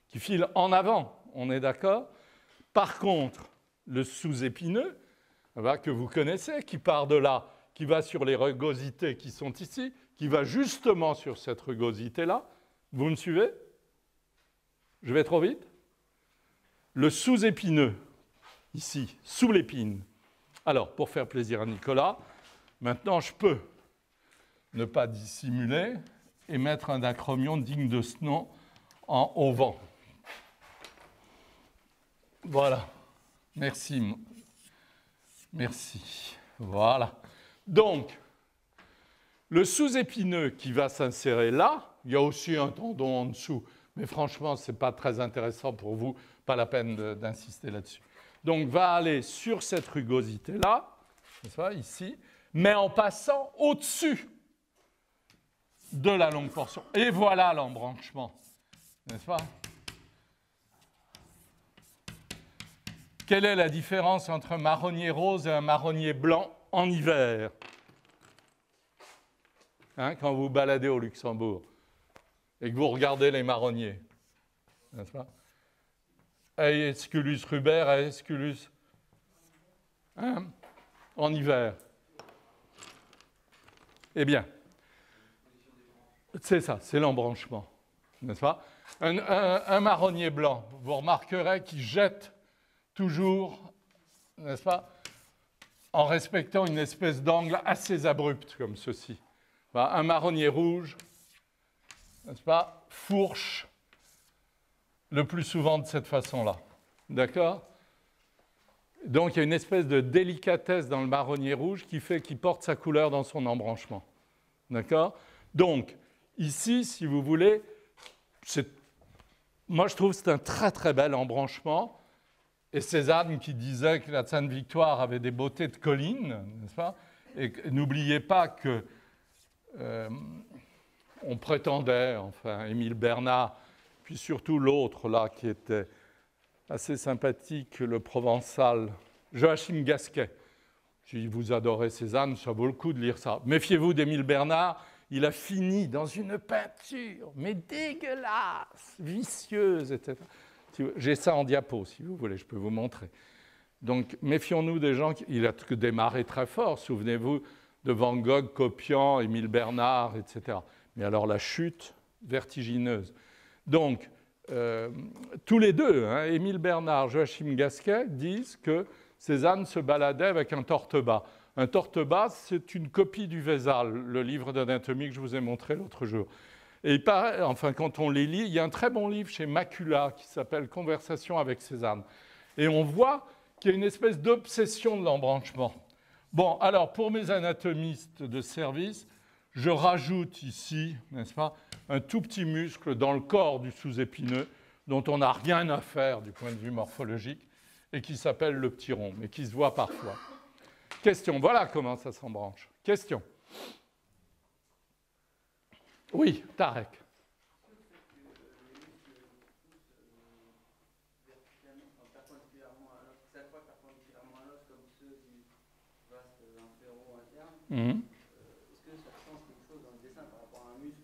Qui file en avant, on est d'accord? Par contre, le sous-épineux, que vous connaissez, qui part de là, qui va sur les rugosités qui sont ici, qui va justement sur cette rugosité-là, vous me suivez? Je vais trop vite? Le sous-épineux, ici, sous l'épine. Alors, pour faire plaisir à Nicolas, maintenant je peux ne pas dissimuler et mettre un dacromion digne de ce nom en auvent. Voilà. Merci. Merci. Voilà. Donc, le sous-épineux qui va s'insérer là, il y a aussi un tendon en dessous, mais franchement, ce n'est pas très intéressant pour vous, pas la peine d'insister là-dessus. Donc, va aller sur cette rugosité-là, c'est ça, ici, mais en passant au-dessus de la longue portion. Et voilà l'embranchement, n'est-ce pas? Quelle est la différence entre un marronnier rose et un marronnier blanc en hiver? Hein, quand vous baladez au Luxembourg et que vous regardez les marronniers, n'est-ce pas? Aesculus ruber, Aesculus, hein, en hiver. Eh bien, c'est ça, c'est l'embranchement, n'est-ce pas? Un marronnier blanc, vous remarquerez qu'il jette toujours, n'est-ce pas, en respectant une espèce d'angle assez abrupt comme ceci. Un marronnier rouge, n'est-ce pas, fourche le plus souvent de cette façon-là. D'accord? Donc, il y a une espèce de délicatesse dans le marronnier rouge qui fait qu'il porte sa couleur dans son embranchement. D'accord? Donc, ici, si vous voulez, moi, je trouve que c'est un très, très bel embranchement. Et Cézanne qui disait que la Sainte-Victoire avait des beautés de collines, n'est-ce pas? Et n'oubliez pas que on prétendait, enfin, Émile Bernard, puis surtout l'autre, là, qui était assez sympathique, le Provençal, Joachim Gasquet. Si vous adorez Cézanne, ça vaut le coup de lire ça. Méfiez-vous d'Émile Bernard, il a fini dans une peinture, mais dégueulasse, vicieuse, etc. J'ai ça en diapo, si vous voulez, je peux vous montrer. Donc, méfions-nous des gens il a démarré très fort, souvenez-vous de Van Gogh copiant Émile Bernard, etc. Mais alors la chute vertigineuse. Donc, tous les deux, hein, Émile Bernard, Joachim Gasquet, disent que Cézanne se baladait avec un torte-bas. Un torte-bas, c'est une copie du Vézal, le livre d'anatomie que je vous ai montré l'autre jour. Et il paraît, enfin, quand on les lit, il y a un très bon livre chez Macula qui s'appelle Conversation avec Cézanne. Et on voit qu'il y a une espèce d'obsession de l'embranchement. Bon, alors, pour mes anatomistes de service, je rajoute ici, n'est-ce pas, un tout petit muscle dans le corps du sous-épineux dont on n'a rien à faire du point de vue morphologique et qui s'appelle le petit rond, mais qui se voit parfois. Question, voilà comment ça s'embranche. Question. Oui, Tarek. Est-ce que ça change quelque chose dans le dessin par rapport à un muscle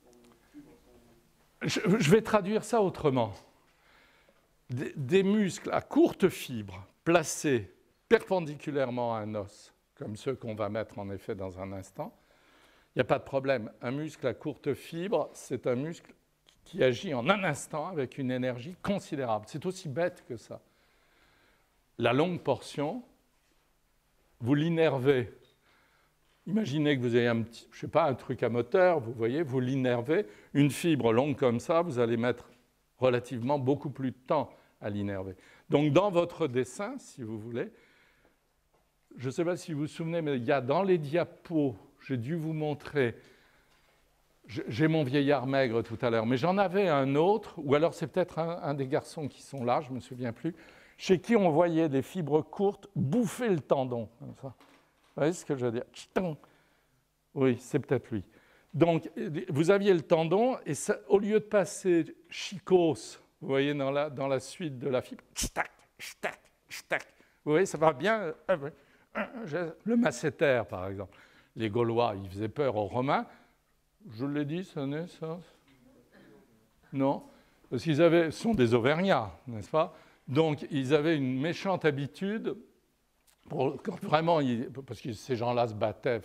dont les fibres sont... Je vais traduire ça autrement. Des muscles à courte fibre placés perpendiculairement à un os, comme ceux qu'on va mettre en effet dans un instant, il n'y a pas de problème. Un muscle à courte fibre, c'est un muscle qui agit en un instant avec une énergie considérable. C'est aussi bête que ça. La longue portion, vous l'innervez. Imaginez que vous ayez un petit, je sais pas, un truc à moteur, vous voyez, vous l'innervez. Une fibre longue comme ça, vous allez mettre relativement beaucoup plus de temps à l'innerver. Donc, dans votre dessin, si vous voulez, je ne sais pas si vous vous souvenez, mais il y a dans les diapos, j'ai dû vous montrer, j'ai mon vieillard maigre tout à l'heure, mais j'en avais un autre, ou alors c'est peut-être un des garçons qui sont là, je ne me souviens plus, chez qui on voyait des fibres courtes bouffer le tendon, comme ça. Vous voyez ce que je veux dire? Oui, c'est peut-être lui. Donc, vous aviez le tendon, et ça, au lieu de passer chicos, vous voyez, dans la suite de la fibre, vous voyez, ça va bien. Le masséter, par exemple. Les Gaulois, ils faisaient peur aux Romains. Je l'ai dit, ça n'est ça? Non? Parce qu'ils ce sont des Auvergnats, n'est-ce pas? Donc, ils avaient une méchante habitude, vraiment, parce que ces gens-là se battaient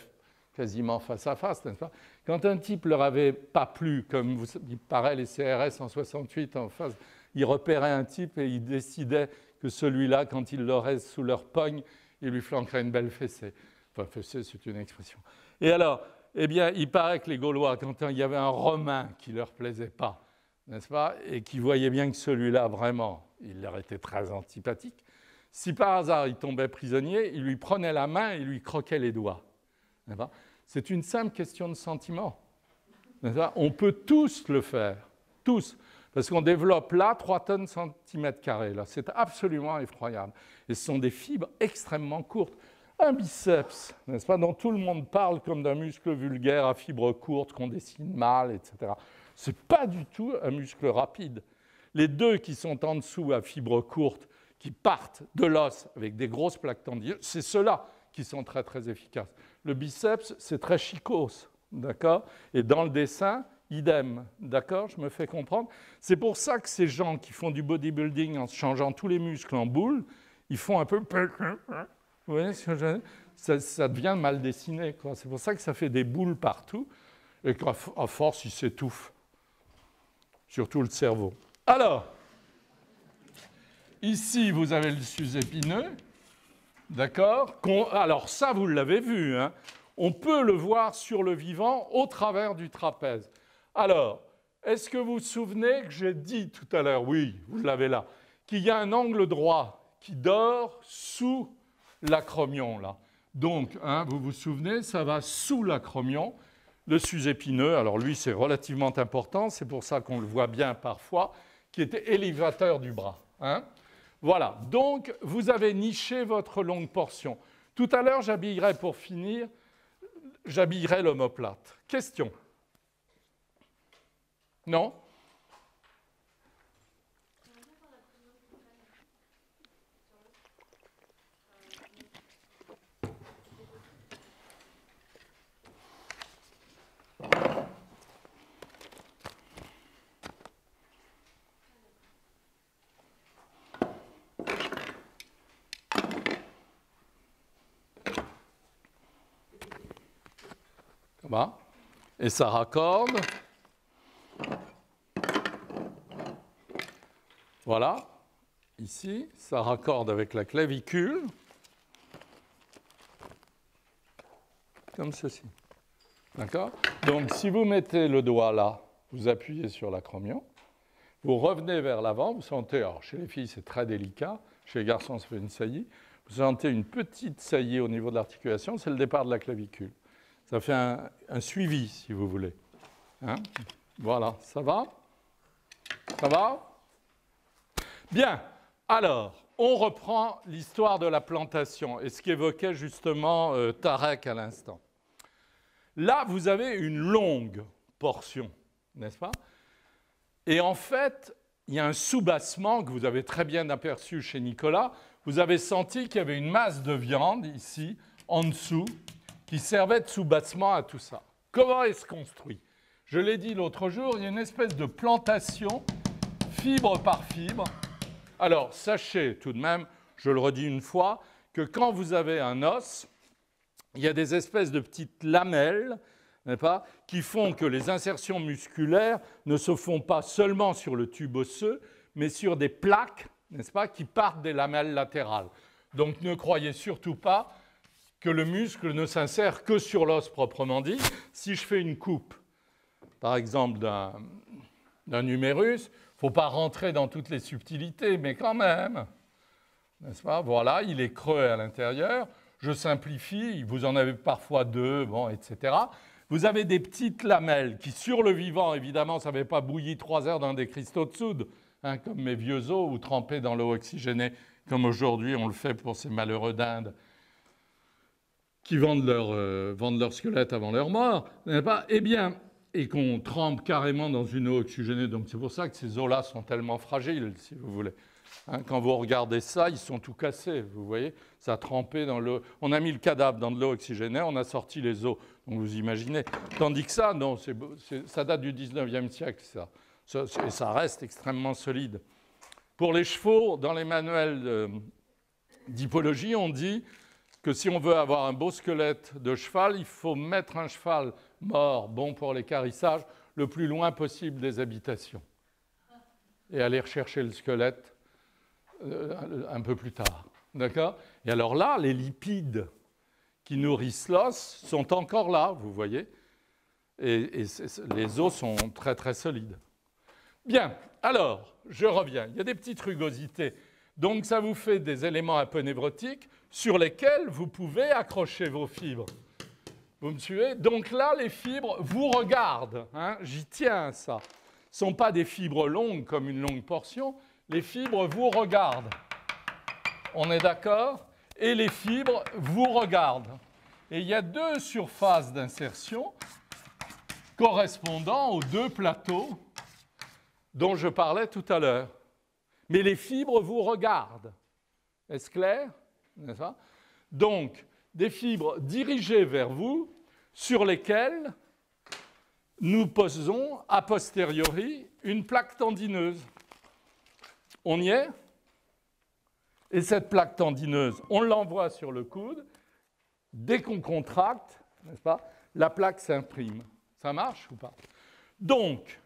quasiment face à face, n'est-ce pas? Quand un type leur avait pas plu, comme il paraît les CRS en 68 en face, ils repéraient un type et ils décidaient que celui-là, quand ils l'auraient sous leur pogne, il lui flanquerait une belle fessée. Enfin, fessée, c'est une expression. Et alors, eh bien, il paraît que les Gaulois, quand il y avait un Romain qui ne leur plaisait pas, n'est-ce pas, et qui voyait bien que celui-là, vraiment, il leur était très antipathique, si par hasard il tombait prisonnier, il lui prenait la main et lui croquait les doigts. C'est une simple question de sentiment. On peut tous le faire, tous, parce qu'on développe là 3 tonnes centimètres carrés. Là. C'est absolument effroyable. Et ce sont des fibres extrêmement courtes. Un biceps, n'est-ce pas, dont tout le monde parle comme d'un muscle vulgaire à fibres courtes qu'on dessine mal, etc. Ce n'est pas du tout un muscle rapide. Les deux qui sont en dessous à fibres courtes, qui partent de l'os avec des grosses plaques tendineuses, c'est ceux-là qui sont très, très efficaces. Le biceps, c'est très chicose, d'accord? Et dans le dessin, idem, d'accord? Je me fais comprendre. C'est pour ça que ces gens qui font du bodybuilding en se changeant tous les muscles en boules, ils font un peu... Vous voyez ce que je veux dire? Ça devient mal dessiné, quoi. C'est pour ça que ça fait des boules partout et qu'à force, ils s'étouffent. Surtout le cerveau. Alors, ici, vous avez le sus-épineux. D'accord? Alors ça, vous l'avez vu, hein? On peut le voir sur le vivant au travers du trapèze. Alors, est-ce que vous vous souvenez que j'ai dit tout à l'heure, oui, vous l'avez là, qu'il y a un angle droit qui dort sous l'acromion, là. Donc, hein, vous vous souvenez, ça va sous l'acromion, le sus-épineux. Alors lui, c'est relativement important, c'est pour ça qu'on le voit bien parfois, qui était élévateur du bras, hein? Voilà, donc vous avez niché votre longue portion. Tout à l'heure, j'habillerai, pour finir, j'habillerai l'omoplate. Question? Non? Et ça raccorde. Voilà. ici, ça raccorde avec la clavicule, comme ceci. D'accord? Donc, si vous mettez le doigt là, vous appuyez sur l'acromion, vous revenez vers l'avant, vous sentez, alors chez les filles c'est très délicat, chez les garçons ça fait une saillie, vous sentez une petite saillie au niveau de l'articulation, c'est le départ de la clavicule. Ça fait un suivi, si vous voulez. Hein? Voilà, ça va? Ça va? Bien, alors, on reprend l'histoire de la plantation et ce qu'évoquait justement Tarek à l'instant. Là, vous avez une longue portion, n'est-ce pas? Et en fait, il y a un soubassement que vous avez très bien aperçu chez Nicolas. Vous avez senti qu'il y avait une masse de viande ici, en dessous, qui servait de soubassement à tout ça. Comment est-ce construit? Je l'ai dit l'autre jour, il y a une espèce de plantation, fibre par fibre. Alors, sachez tout de même, je le redis une fois, que quand vous avez un os, il y a des espèces de petites lamelles, n'est-ce pas, qui font que les insertions musculaires ne se font pas seulement sur le tube osseux, mais sur des plaques, n'est-ce pas, qui partent des lamelles latérales. Donc ne croyez surtout pas que le muscle ne s'insère que sur l'os proprement dit. Si je fais une coupe, par exemple d'un humérus, il ne faut pas rentrer dans toutes les subtilités, mais quand même, n'est-ce pas? Voilà, il est creux à l'intérieur. Je simplifie, vous en avez parfois deux, bon, etc. Vous avez des petites lamelles qui, sur le vivant, évidemment, ça n'avait pas bouilli 3 heures dans des cristaux de soude, hein, comme mes vieux os, ou trempés dans l'eau oxygénée, comme aujourd'hui on le fait pour ces malheureux dindes qui vendent leur squelette avant leur mort, n'est-ce pas? Eh bien, et qu'on trempe carrément dans une eau oxygénée. Donc c'est pour ça que ces os-là sont tellement fragiles, si vous voulez. Hein, quand vous regardez ça, ils sont tout cassés, vous voyez? Ça a trempé dans l'eau. On a mis le cadavre dans de l'eau oxygénée, on a sorti les os. Donc vous imaginez. Tandis que ça, non, ça date du 19e siècle, ça. Et ça reste extrêmement solide. Pour les chevaux, dans les manuels d'hippologie, on dit que si on veut avoir un beau squelette de cheval, il faut mettre un cheval mort, bon pour l'équarrissage, le plus loin possible des habitations. Et aller rechercher le squelette un peu plus tard. D'accord? Et alors là, les lipides qui nourrissent l'os sont encore là, vous voyez. Et les os sont très, très solides. Bien, alors, je reviens. Il y a des petites rugosités. Donc, ça vous fait des éléments aponévrotiques sur lesquels vous pouvez accrocher vos fibres. Vous me suivez? Donc là, les fibres vous regardent. Hein, j'y tiens à ça. Ce ne sont pas des fibres longues comme une longue portion. Les fibres vous regardent. On est d'accord? Et les fibres vous regardent. Et il y a deux surfaces d'insertion correspondant aux deux plateaux dont je parlais tout à l'heure. Mais les fibres vous regardent. Est-ce clair? N'est-ce pas? Donc, des fibres dirigées vers vous sur lesquelles nous posons a posteriori une plaque tendineuse. On y est? Et cette plaque tendineuse, on l'envoie sur le coude. Dès qu'on contracte, n'est-ce pas, la plaque s'imprime. Ça marche ou pas? Donc,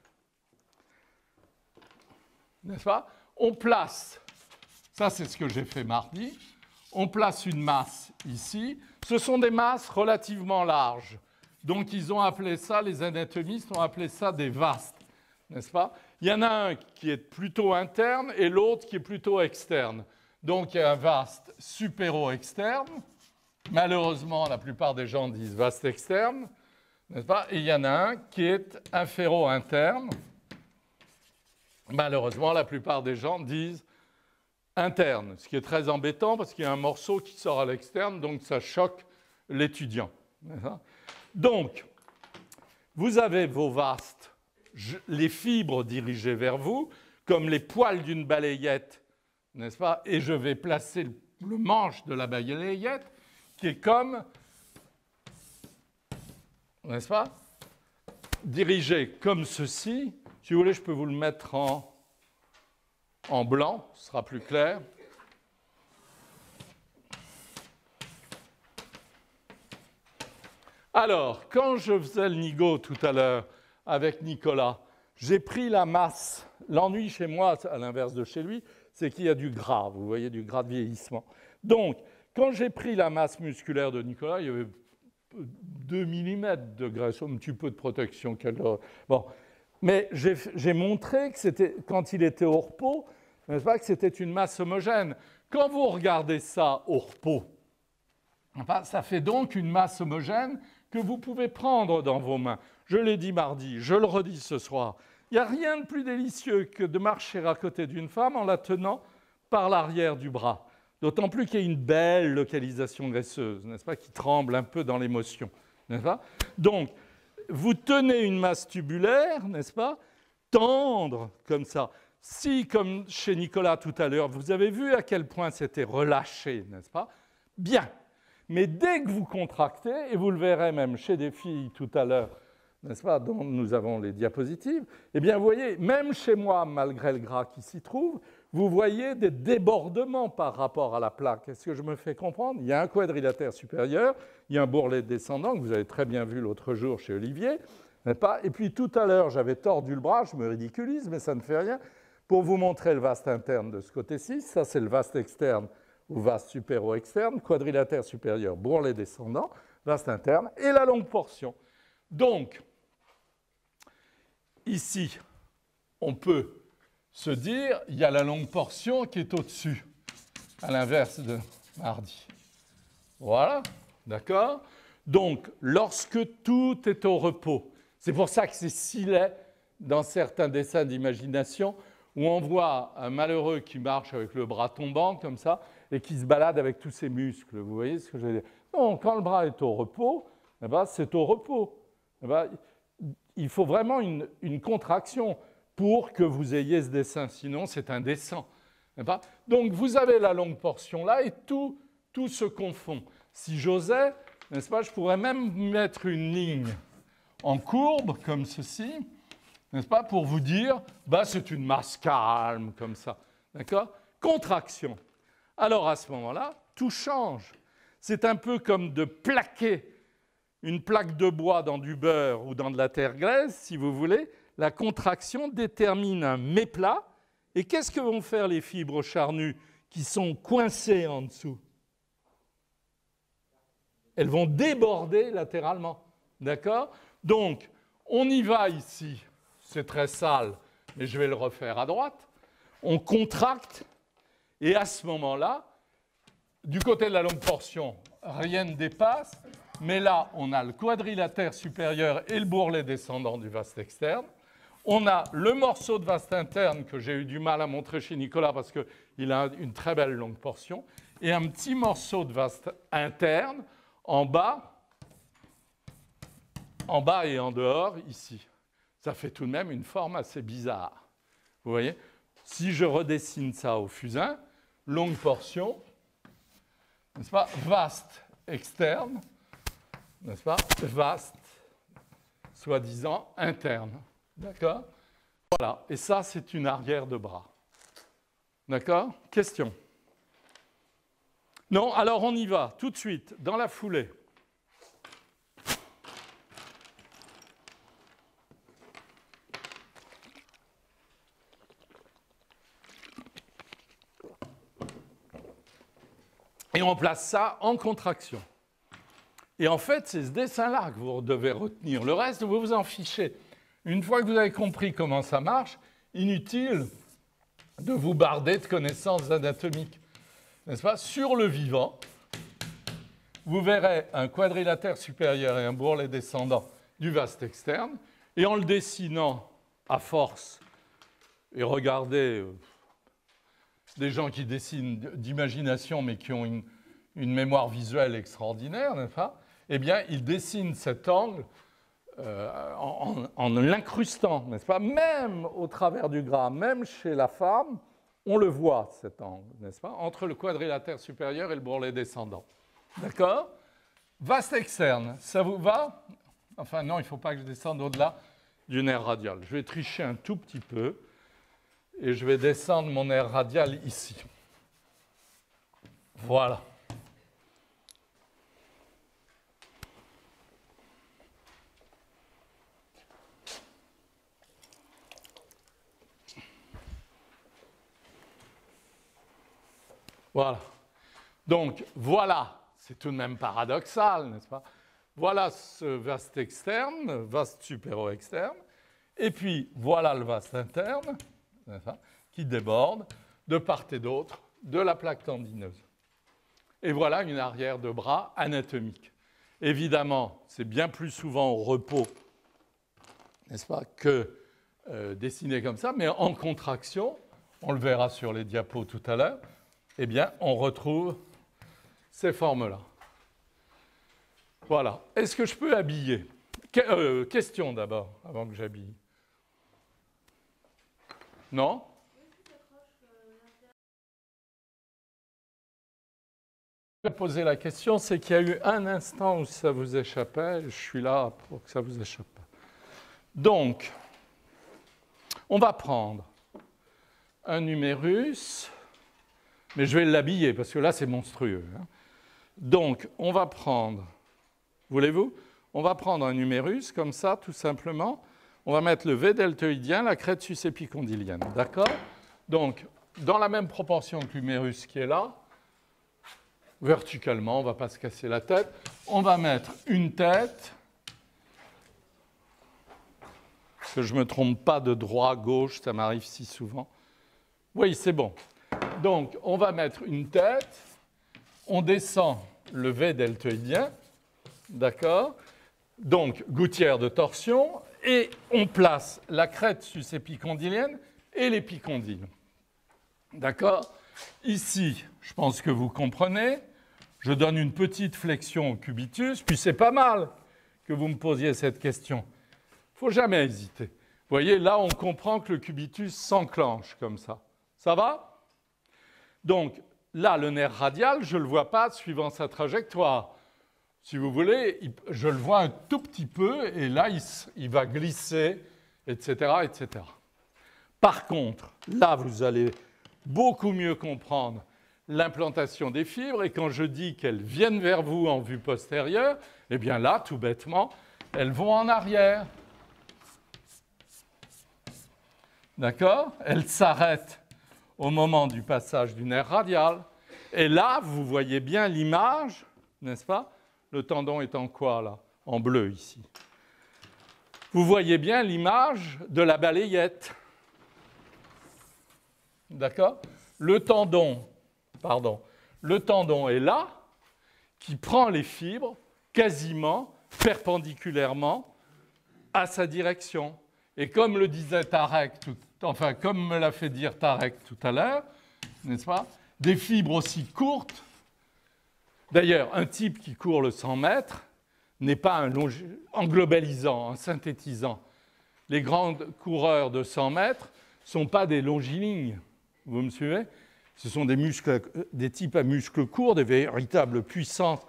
n'est-ce pas, on place, ça c'est ce que j'ai fait mardi, on place une masse ici. Ce sont des masses relativement larges. Donc ils ont appelé ça, les anatomistes ont appelé ça des vastes, n'est-ce pas? Il y en a un qui est plutôt interne et l'autre qui est plutôt externe. Donc il y a un vaste supéro-externe. Malheureusement, la plupart des gens disent vaste externe, n'est-ce pas? Et il y en a un qui est inféro-interne. Malheureusement, la plupart des gens disent interne, ce qui est très embêtant parce qu'il y a un morceau qui sort à l'externe, donc ça choque l'étudiant. Donc, vous avez vos vastes, les fibres dirigées vers vous, comme les poils d'une balayette, n'est-ce pas? Et je vais placer le manche de la balayette qui est comme, n'est-ce pas, dirigé comme ceci. Si vous voulez, je peux vous le mettre en blanc, ce sera plus clair. Alors, quand je faisais le nigo tout à l'heure avec Nicolas, j'ai pris la masse. L'ennui chez moi, à l'inverse de chez lui, c'est qu'il y a du gras, vous voyez, du gras de vieillissement. Donc, quand j'ai pris la masse musculaire de Nicolas, il y avait 2 mm de graisse, un petit peu de protection. Bon. Mais j'ai montré que c'était, quand il était au repos, n'est-ce pas, que c'était une masse homogène. Quand vous regardez ça au repos, ça fait donc une masse homogène que vous pouvez prendre dans vos mains. Je l'ai dit mardi, je le redis ce soir. Il n'y a rien de plus délicieux que de marcher à côté d'une femme en la tenant par l'arrière du bras. D'autant plus qu'il y a une belle localisation graisseuse, n'est-ce pas, qui tremble un peu dans l'émotion, n'est-ce pas? Donc, vous tenez une masse tubulaire, n'est-ce pas, tendre comme ça. Si, comme chez Nicolas tout à l'heure, vous avez vu à quel point c'était relâché, n'est-ce pas? Bien. Mais dès que vous contractez, et vous le verrez même chez des filles tout à l'heure, n'est-ce pas, dont nous avons les diapositives, eh bien, vous voyez, même chez moi, malgré le gras qui s'y trouve, vous voyez des débordements par rapport à la plaque. Est-ce que je me fais comprendre? Il y a un quadrilatère supérieur, il y a un bourrelet descendant, que vous avez très bien vu l'autre jour chez Olivier, n'est-ce pas? Et puis tout à l'heure, j'avais tordu le bras, je me ridiculise, mais ça ne fait rien, pour vous montrer le vaste interne de ce côté-ci. Ça, c'est le vaste externe ou vaste supéro-externe, quadrilatère supérieur, bourrelet descendant, vaste interne, et la longue portion. Donc, ici, on peut se dire, il y a la longue portion qui est au-dessus, à l'inverse de mardi. Voilà, d'accord? Donc, lorsque tout est au repos, c'est pour ça que c'est si laid dans certains dessins d'imagination où on voit un malheureux qui marche avec le bras tombant comme ça et qui se balade avec tous ses muscles. Vous voyez ce que je veux dire? Non, quand le bras est au repos, eh ben, c'est au repos. Eh ben, il faut vraiment une contraction pour que vous ayez ce dessin, sinon c'est indécent. Eh ben, donc vous avez la longue portion là et tout se confond. Si j'osais, n'est-ce pas, je pourrais même mettre une ligne en courbe comme ceci, n'est-ce pas, pour vous dire, bah, c'est une masse calme comme ça. D'accord? Contraction. Alors à ce moment-là, tout change. C'est un peu comme de plaquer une plaque de bois dans du beurre ou dans de la terre glaise, si vous voulez. La contraction détermine un méplat. Et qu'est-ce que vont faire les fibres charnues qui sont coincées en dessous? Elles vont déborder latéralement. D'accord? Donc, on y va ici. C'est très sale, mais je vais le refaire à droite. On contracte, et à ce moment-là, du côté de la longue portion, rien ne dépasse, mais là, on a le quadrilatère supérieur et le bourrelet descendant du vaste externe. On a le morceau de vaste interne que j'ai eu du mal à montrer chez Nicolas parce qu'il a une très belle longue portion, et un petit morceau de vaste interne en bas et en dehors, ici. Ça fait tout de même une forme assez bizarre. Vous voyez? Si je redessine ça au fusain, longue portion, n'est-ce pas? Vaste externe, n'est-ce pas? Vaste, soi-disant interne. D'accord? Voilà. Et ça, c'est une arrière de bras. D'accord? Question? Non? Alors on y va, tout de suite, dans la foulée. Et on place ça en contraction. Et en fait, c'est ce dessin-là que vous devez retenir. Le reste, vous vous en fichez. Une fois que vous avez compris comment ça marche, inutile de vous barder de connaissances anatomiques. N'est-ce pas? Sur le vivant, vous verrez un quadrilatère supérieur et un bourrelet descendant du vaste externe. Et en le dessinant à force, et regardez des gens qui dessinent d'imagination mais qui ont une mémoire visuelle extraordinaire, n'est-ce pas? Eh bien, ils dessinent cet angle en l'incrustant, n'est-ce pas? Même au travers du gras, même chez la femme, on le voit, cet angle, n'est-ce pas? Entre le quadrilatère supérieur et le bourrelet descendant. D'accord? Vaste externe, ça vous va? Enfin, non, il ne faut pas que je descende au-delà du nerf radial. Je vais tricher un tout petit peu et je vais descendre mon nerf radial ici. Voilà. Voilà. Donc, voilà, c'est tout de même paradoxal, n'est-ce pas? Voilà ce vaste externe, vaste supéro-externe, et puis voilà le vaste interne, n'est-ce pas, qui déborde de part et d'autre de la plaque tendineuse. Et voilà une arrière de bras anatomique. Évidemment, c'est bien plus souvent au repos, n'est-ce pas, que dessiné comme ça, mais en contraction, on le verra sur les diapos tout à l'heure, eh bien, on retrouve ces formes-là. Voilà. Est-ce que je peux habiller? Question d'abord, avant que j'habille. Non? Je vais poser la question, c'est qu'il y a eu un instant où ça vous échappait, je suis là pour que ça vous échappe. Donc, on va prendre un numérus, mais je vais l'habiller parce que là c'est monstrueux. Hein. Donc, on va prendre, voulez-vous? On va prendre un numérus comme ça, tout simplement. On va mettre le V deltoïdien, la crête sus-épicondylienne. D'accord? Donc, dans la même proportion que l'humérus qui est là, verticalement, on ne va pas se casser la tête, on va mettre une tête, que je ne me trompe pas de droit à gauche, ça m'arrive si souvent. Oui, c'est bon. Donc, on va mettre une tête, on descend le V deltoïdien, d'accord? Donc, gouttière de torsion, et on place la crête sus-épicondylienne et l'épicondyle. D'accord? Ici, je pense que vous comprenez, je donne une petite flexion au cubitus, puis c'est pas mal que vous me posiez cette question. Il ne faut jamais hésiter. Vous voyez, là, on comprend que le cubitus s'enclenche comme ça. Ça va? Donc, là, le nerf radial, je ne le vois pas suivant sa trajectoire. Si vous voulez, je le vois un tout petit peu, et là, il va glisser, etc., etc. Par contre, là, vous allez beaucoup mieux comprendre l'implantation des fibres, et quand je dis qu'elles viennent vers vous en vue postérieure, eh bien là, tout bêtement, elles vont en arrière. D'accord? Elles s'arrêtent au moment du passage du nerf radial. Et là, vous voyez bien l'image, n'est-ce pas? Le tendon est en quoi, là? En bleu, ici. Vous voyez bien l'image de la balayette. D'accord? Le tendon est là, qui prend les fibres quasiment perpendiculairement à sa direction. Et comme le disait Tarek, comme me l'a fait dire Tarek tout à l'heure, n'est-ce pas? Des fibres aussi courtes. D'ailleurs, un type qui court le 100 mètres n'est pas en globalisant, en synthétisant. Les grands coureurs de 100 mètres ne sont pas des longilignes. Vous me suivez? Ce sont des types à muscles courts, des véritables puissances.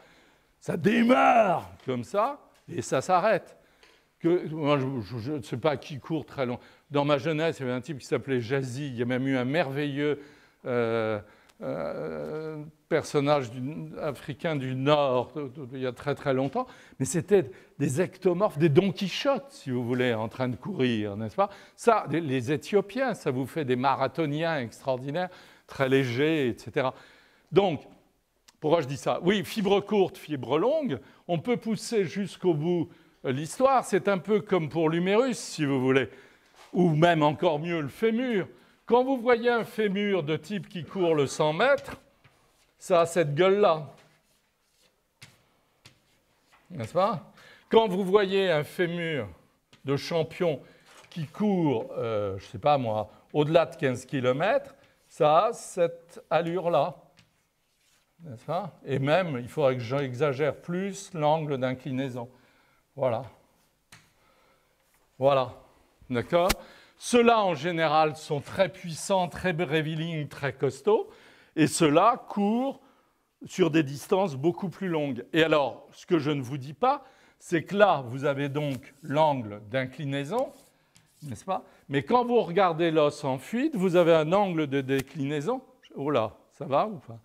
Ça démarre comme ça et ça s'arrête. Moi, je ne sais pas qui court très long. Dans ma jeunesse, il y avait un type qui s'appelait Jazzy. Il y a même eu un merveilleux personnage africain du Nord, il y a très très longtemps. Mais c'était des ectomorphes, des Don Quichotte, si vous voulez, en train de courir, n'est-ce pas? Ça, les Éthiopiens, ça vous fait des marathoniens extraordinaires, très légers, etc. Donc, pourquoi je dis ça? Oui, fibre courte, fibre longue, on peut pousser jusqu'au bout l'histoire. C'est un peu comme pour l'humérus, si vous voulez, ou même encore mieux le fémur. Quand vous voyez un fémur de type qui court le 100 mètres, ça a cette gueule-là. N'est-ce pas? Quand vous voyez un fémur de champion qui court, je ne sais pas moi, au-delà de 15 km, ça a cette allure-là. N'est-ce pas? Et même, il faudrait que j'exagère plus l'angle d'inclinaison. Voilà. Voilà. D'accord? Ceux-là, en général, sont très puissants, très brévilignes, très costauds. Et ceux-là courent sur des distances beaucoup plus longues. Et alors, ce que je ne vous dis pas, c'est que là, vous avez donc l'angle d'inclinaison, n'est-ce pas? Mais quand vous regardez l'os en fuite, vous avez un angle de déclinaison. Oh là, ça va ou pas?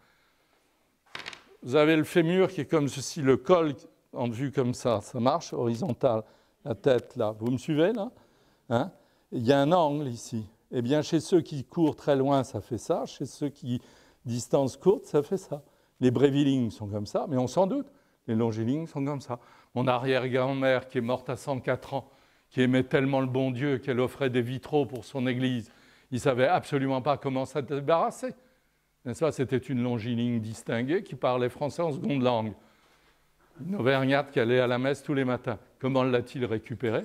Vous avez le fémur qui est comme ceci, le col en vue comme ça marche, horizontal, la tête là. Vous me suivez là? Hein? Il y a un angle ici. Eh bien, chez ceux qui courent très loin, ça fait ça. Chez ceux qui Distance courte, ça fait ça. Les brevilignes sont comme ça, mais on s'en doute. Les longilignes sont comme ça. Mon arrière-grand-mère, qui est morte à 104 ans, qui aimait tellement le bon Dieu qu'elle offrait des vitraux pour son église, il ne savait absolument pas comment s'en débarrasser. N'est-ce pas? C'était une longiligne distinguée qui parlait français en seconde langue. Une Auvergnate qui allait à la messe tous les matins. Comment l'a-t-il récupérée?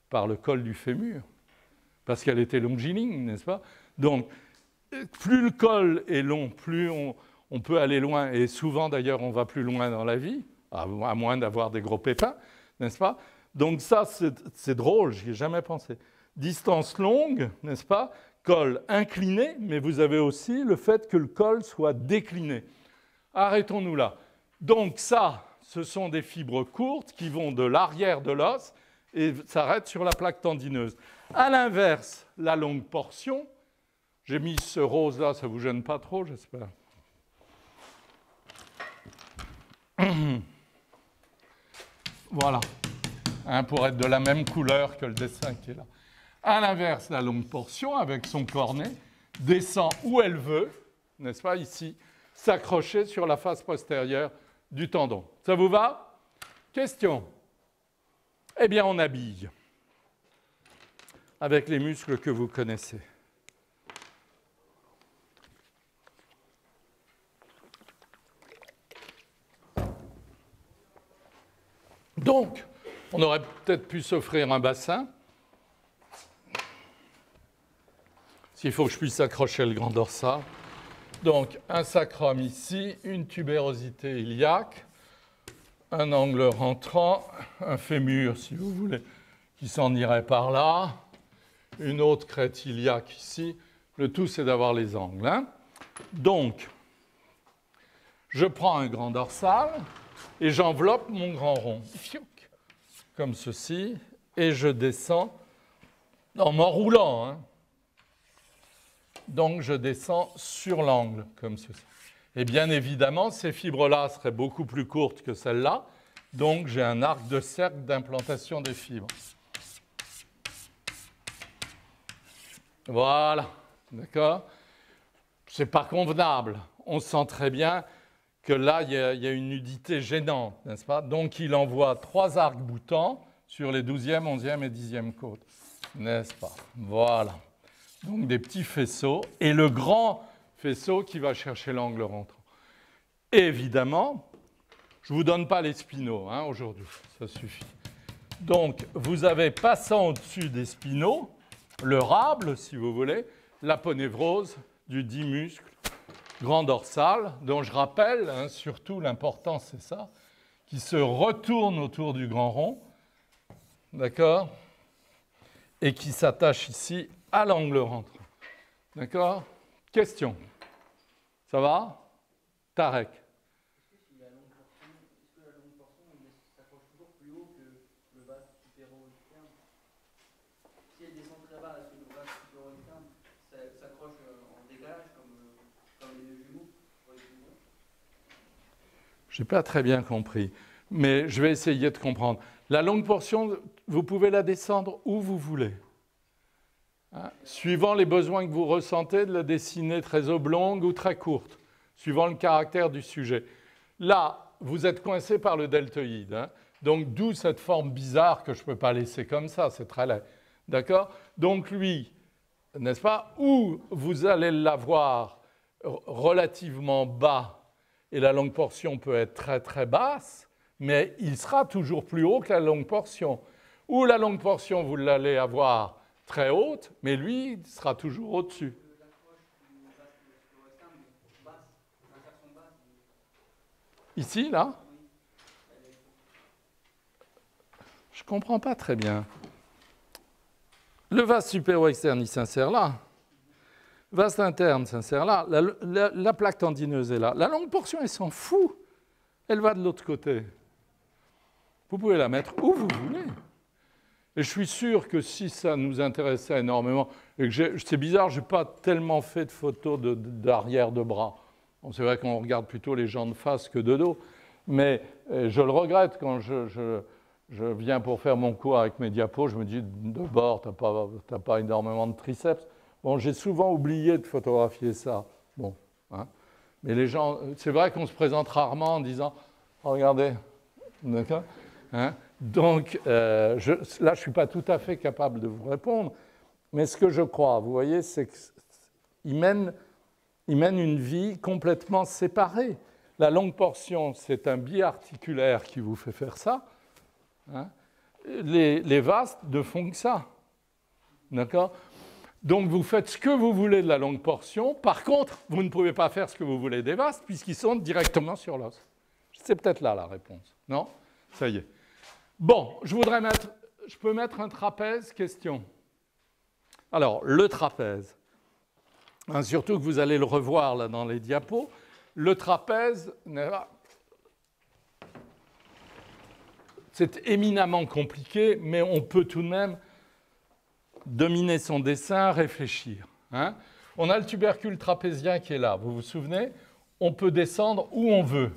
Par le col du fémur. Parce qu'elle était longiligne, n'est-ce pas? Donc, plus le col est long, plus on peut aller loin. Et souvent, d'ailleurs, on va plus loin dans la vie, à moins d'avoir des gros pépins, n'est-ce pas? Donc ça, c'est drôle, j'y ai jamais pensé. Distance longue, n'est-ce pas? Col incliné, mais vous avez aussi le fait que le col soit décliné. Arrêtons-nous là. Donc ça, ce sont des fibres courtes qui vont de l'arrière de l'os et s'arrêtent sur la plaque tendineuse. À l'inverse, la longue portion, j'ai mis ce rose-là, ça ne vous gêne pas trop, j'espère. Voilà, pour être de la même couleur que le dessin qui est là. À l'inverse, la longue portion, avec son cornet, descend où elle veut, n'est-ce pas, ici, s'accrocher sur la face postérieure du tendon. Ça vous va? Question. Eh bien, on habille avec les muscles que vous connaissez. Donc, on aurait peut-être pu s'offrir un bassin. S'il faut que je puisse accrocher le grand dorsal. Donc, un sacrum ici, une tubérosité iliaque, un angle rentrant, un fémur, si vous voulez, qui s'en irait par là, une autre crête iliaque ici. Le tout, c'est d'avoir les angles. Hein. Donc, je prends un grand dorsal et j'enveloppe mon grand rond, comme ceci, et je descends en m'enroulant. Hein. Donc, je descends sur l'angle, comme ceci. Et bien évidemment, ces fibres-là seraient beaucoup plus courtes que celles-là. Donc, j'ai un arc de cercle d'implantation des fibres. Voilà, d'accord? C'est pas convenable. On sent très bien que là, il y a une nudité gênante, n'est-ce pas? Donc, il envoie 3 arcs boutants sur les 12e, 11e et 10e côtes, n'est-ce pas? Voilà. Donc, des petits faisceaux. Et le grand faisceau qui va chercher l'angle rentrant. Et évidemment, je ne vous donne pas les spinaux hein, aujourd'hui, ça suffit. Donc, vous avez passant au-dessus des spinaux, le rable, si vous voulez, l'aponévrose du dit muscle grand dorsal, dont je rappelle, hein, surtout l'important c'est ça, qui se retourne autour du grand rond, d'accord, et qui s'attache ici à l'angle rentrant. D'accord? Question. Ça va? Tarek. Est-ce que la longue portion s'accroche toujours plus haut que le vaste supéro-externe? Si elle descend très bas, est-ce que le vaste supéro-externe s'accroche en décalage comme les deux jumeaux? Je n'ai pas très bien compris, mais je vais essayer de comprendre. La longue portion, vous pouvez la descendre où vous voulez. Hein, suivant les besoins que vous ressentez, de la dessiner très oblongue ou très courte, suivant le caractère du sujet. Là, vous êtes coincé par le deltoïde. Hein, donc, d'où cette forme bizarre que je ne peux pas laisser comme ça, c'est très laid. D'accord? Donc, lui, n'est-ce pas, où vous allez l'avoir relativement bas, et la longue portion peut être très très basse, mais il sera toujours plus haut que la longue portion. Ou la longue portion, vous l'allez avoir très haute, mais lui, il sera toujours au-dessus. Ici, là? Je ne comprends pas très bien. Le vaste supéro-externe, il s'insère là. Vaste interne s'insère là. La plaque tendineuse est là. La longue portion, elle s'en fout. Elle va de l'autre côté. Vous pouvez la mettre où vous voulez. Et je suis sûr que si ça nous intéressait énormément, et que c'est bizarre, je n'ai pas tellement fait de photos d'arrière de bras. Bon, c'est vrai qu'on regarde plutôt les gens de face que de dos. Mais je le regrette quand je viens pour faire mon cours avec mes diapos, je me dis, de bord, tu n'as pas énormément de triceps. Bon, j'ai souvent oublié de photographier ça. Bon, hein. Mais les gens, c'est vrai qu'on se présente rarement en disant « Regardez ». D'accord, hein? Donc, là, je ne suis pas tout à fait capable de vous répondre, mais ce que je crois, vous voyez, c'est qu'ils mènent une vie complètement séparée. La longue portion, c'est un biarticulaire qui vous fait faire ça. Hein? Les vastes ne font que ça. D'accord? Donc, vous faites ce que vous voulez de la longue portion. Par contre, vous ne pouvez pas faire ce que vous voulez des vastes, puisqu'ils sont directement sur l'os. C'est peut-être là la réponse. Non? Ça y est. Bon, je peux mettre un trapèze, question. Alors, le trapèze, hein, surtout que vous allez le revoir là dans les diapos, le trapèze, c'est éminemment compliqué, mais on peut tout de même dominer son dessin, réfléchir. Hein. On a le tubercule trapézien qui est là, vous vous souvenez? On peut descendre où on veut,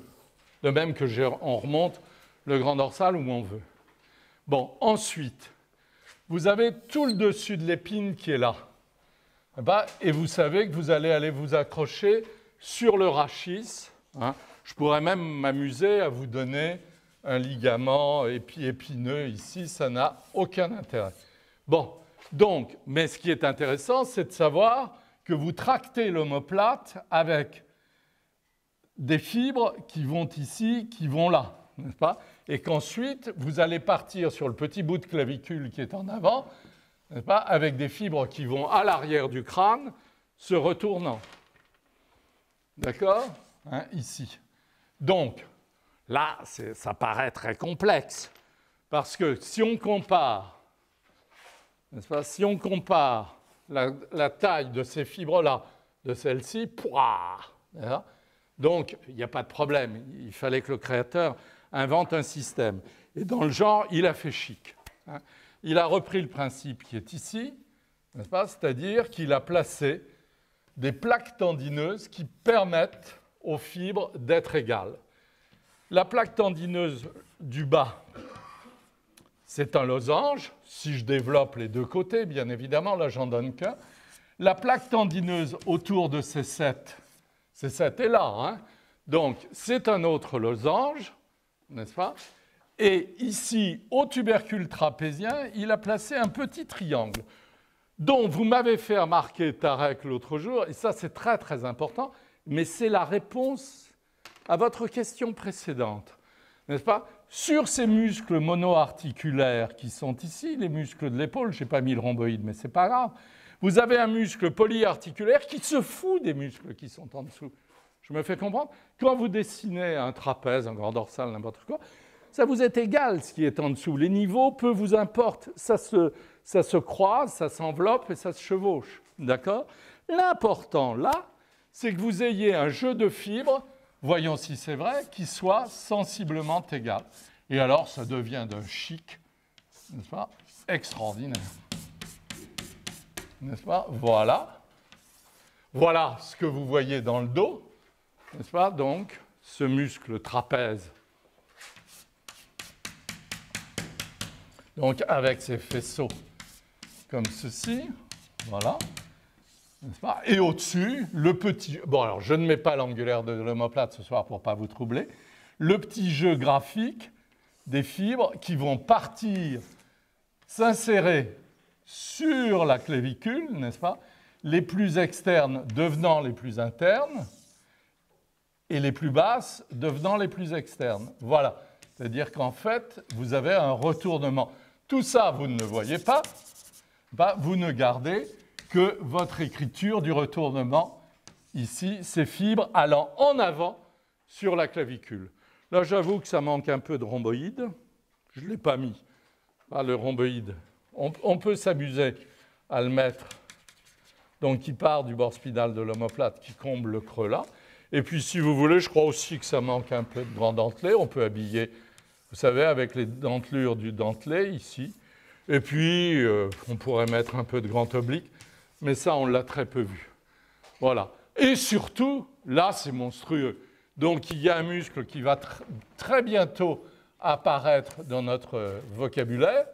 de même que on remonte le grand dorsal où on veut. Bon, ensuite, vous avez tout le dessus de l'épine qui est là. Et vous savez que vous allez aller vous accrocher sur le rachis. Hein. Je pourrais même m'amuser à vous donner un ligament épineux ici, ça n'a aucun intérêt. Bon, donc, mais ce qui est intéressant, c'est de savoir que vous tractez l'omoplate avec des fibres qui vont ici, qui vont là, n'est-ce pas? Et qu'ensuite, vous allez partir sur le petit bout de clavicule qui est en avant, n'est-ce pas, avec des fibres qui vont à l'arrière du crâne, se retournant. D'accord? Hein, ici. Donc, là, ça paraît très complexe, parce que si on compare, n'est-ce pas, si on compare la taille de ces fibres-là, de celles-ci, donc il n'y a pas de problème. Il fallait que le créateur invente un système. Et dans le genre, il a fait chic. Hein. Il a repris le principe qui est ici, n'est-ce pas? C'est-à-dire qu'il a placé des plaques tendineuses qui permettent aux fibres d'être égales. La plaque tendineuse du bas, c'est un losange. Si je développe les deux côtés, bien évidemment, là, j'en donne qu'un. La plaque tendineuse autour de C7 est là. Hein? Donc, c'est un autre losange, n'est-ce pas? Et ici, au tubercule trapézien, il a placé un petit triangle dont vous m'avez fait remarquer, Tarek, l'autre jour, et ça, c'est très, très important, mais c'est la réponse à votre question précédente, n'est-ce pas? Sur ces muscles monoarticulaires qui sont ici, les muscles de l'épaule, je n'ai pas mis le rhomboïde, mais ce n'est pas grave, vous avez un muscle polyarticulaire qui se fout des muscles qui sont en dessous. Je me fais comprendre? Quand vous dessinez un trapèze, un grand dorsal, n'importe quoi, ça vous est égal ce qui est en dessous. Les niveaux, peu vous importe. Ça se croise, ça s'enveloppe et ça se chevauche. D'accord? L'important, là, c'est que vous ayez un jeu de fibres, voyons si c'est vrai, qui soit sensiblement égal. Et alors, ça devient d'un chic, n'est-ce pas? Extraordinaire. N'est-ce pas? Voilà. Voilà ce que vous voyez dans le dos, n'est-ce pas? Donc, ce muscle trapèze. Donc, avec ses faisceaux comme ceci, voilà, n'est-ce pas? Et au-dessus, le petit... Bon, alors, je ne mets pas l'angulaire de l'omoplate ce soir pour ne pas vous troubler. Le petit jeu graphique des fibres qui vont partir, s'insérer sur la clavicule, n'est-ce pas? Les plus externes devenant les plus internes et les plus basses devenant les plus externes. Voilà. C'est-à-dire qu'en fait, vous avez un retournement. Tout ça, vous ne le voyez pas. Vous ne gardez que votre écriture du retournement. Ici, ces fibres allant en avant sur la clavicule. Là, j'avoue que ça manque un peu de rhomboïde. Je ne l'ai pas mis. Le rhomboïde. On peut s'amuser à le mettre. Donc, qui part du bord spinal de l'omoplate, qui comble le creux là. Et puis, si vous voulez, je crois aussi que ça manque un peu de grand dentelé. On peut habiller, vous savez, avec les dentelures du dentelé, ici. Et puis, on pourrait mettre un peu de grand oblique. Mais ça, on l'a très peu vu. Voilà. Et surtout, là, c'est monstrueux. Donc, il y a un muscle qui va très bientôt apparaître dans notre vocabulaire,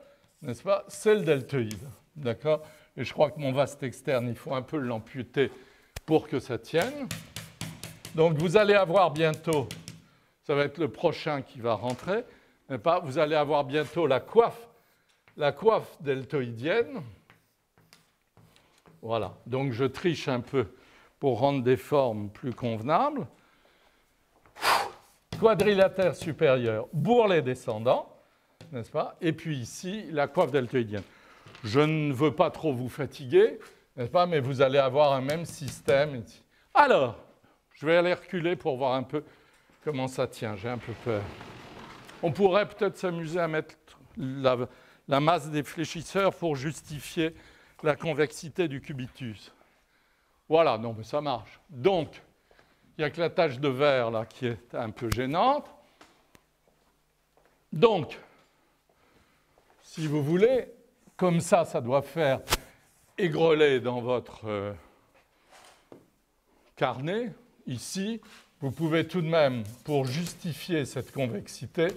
n'est-ce pas? C'est le deltoïde. D'accord? Et je crois que mon vaste externe, il faut un peu l'amputer pour que ça tienne. Donc vous allez avoir bientôt, ça va être le prochain qui va rentrer, mais pas, vous allez avoir bientôt la coiffe deltoïdienne. Voilà, donc je triche un peu pour rendre des formes plus convenables. Quadrilatère supérieur, bourrelet descendant, n'est-ce pas? Et puis ici, la coiffe deltoïdienne. Je ne veux pas trop vous fatiguer, n'est-ce pas? Mais vous allez avoir un même système ici. Alors, je vais aller reculer pour voir un peu comment ça tient. J'ai un peu peur. On pourrait peut-être s'amuser à mettre la masse des fléchisseurs pour justifier la convexité du cubitus. Voilà, non, mais ça marche. Donc, il n'y a que la tache de verre là qui est un peu gênante. Donc, si vous voulez, comme ça doit faire égreler dans votre carnet, ici, vous pouvez tout de même, pour justifier cette convexité,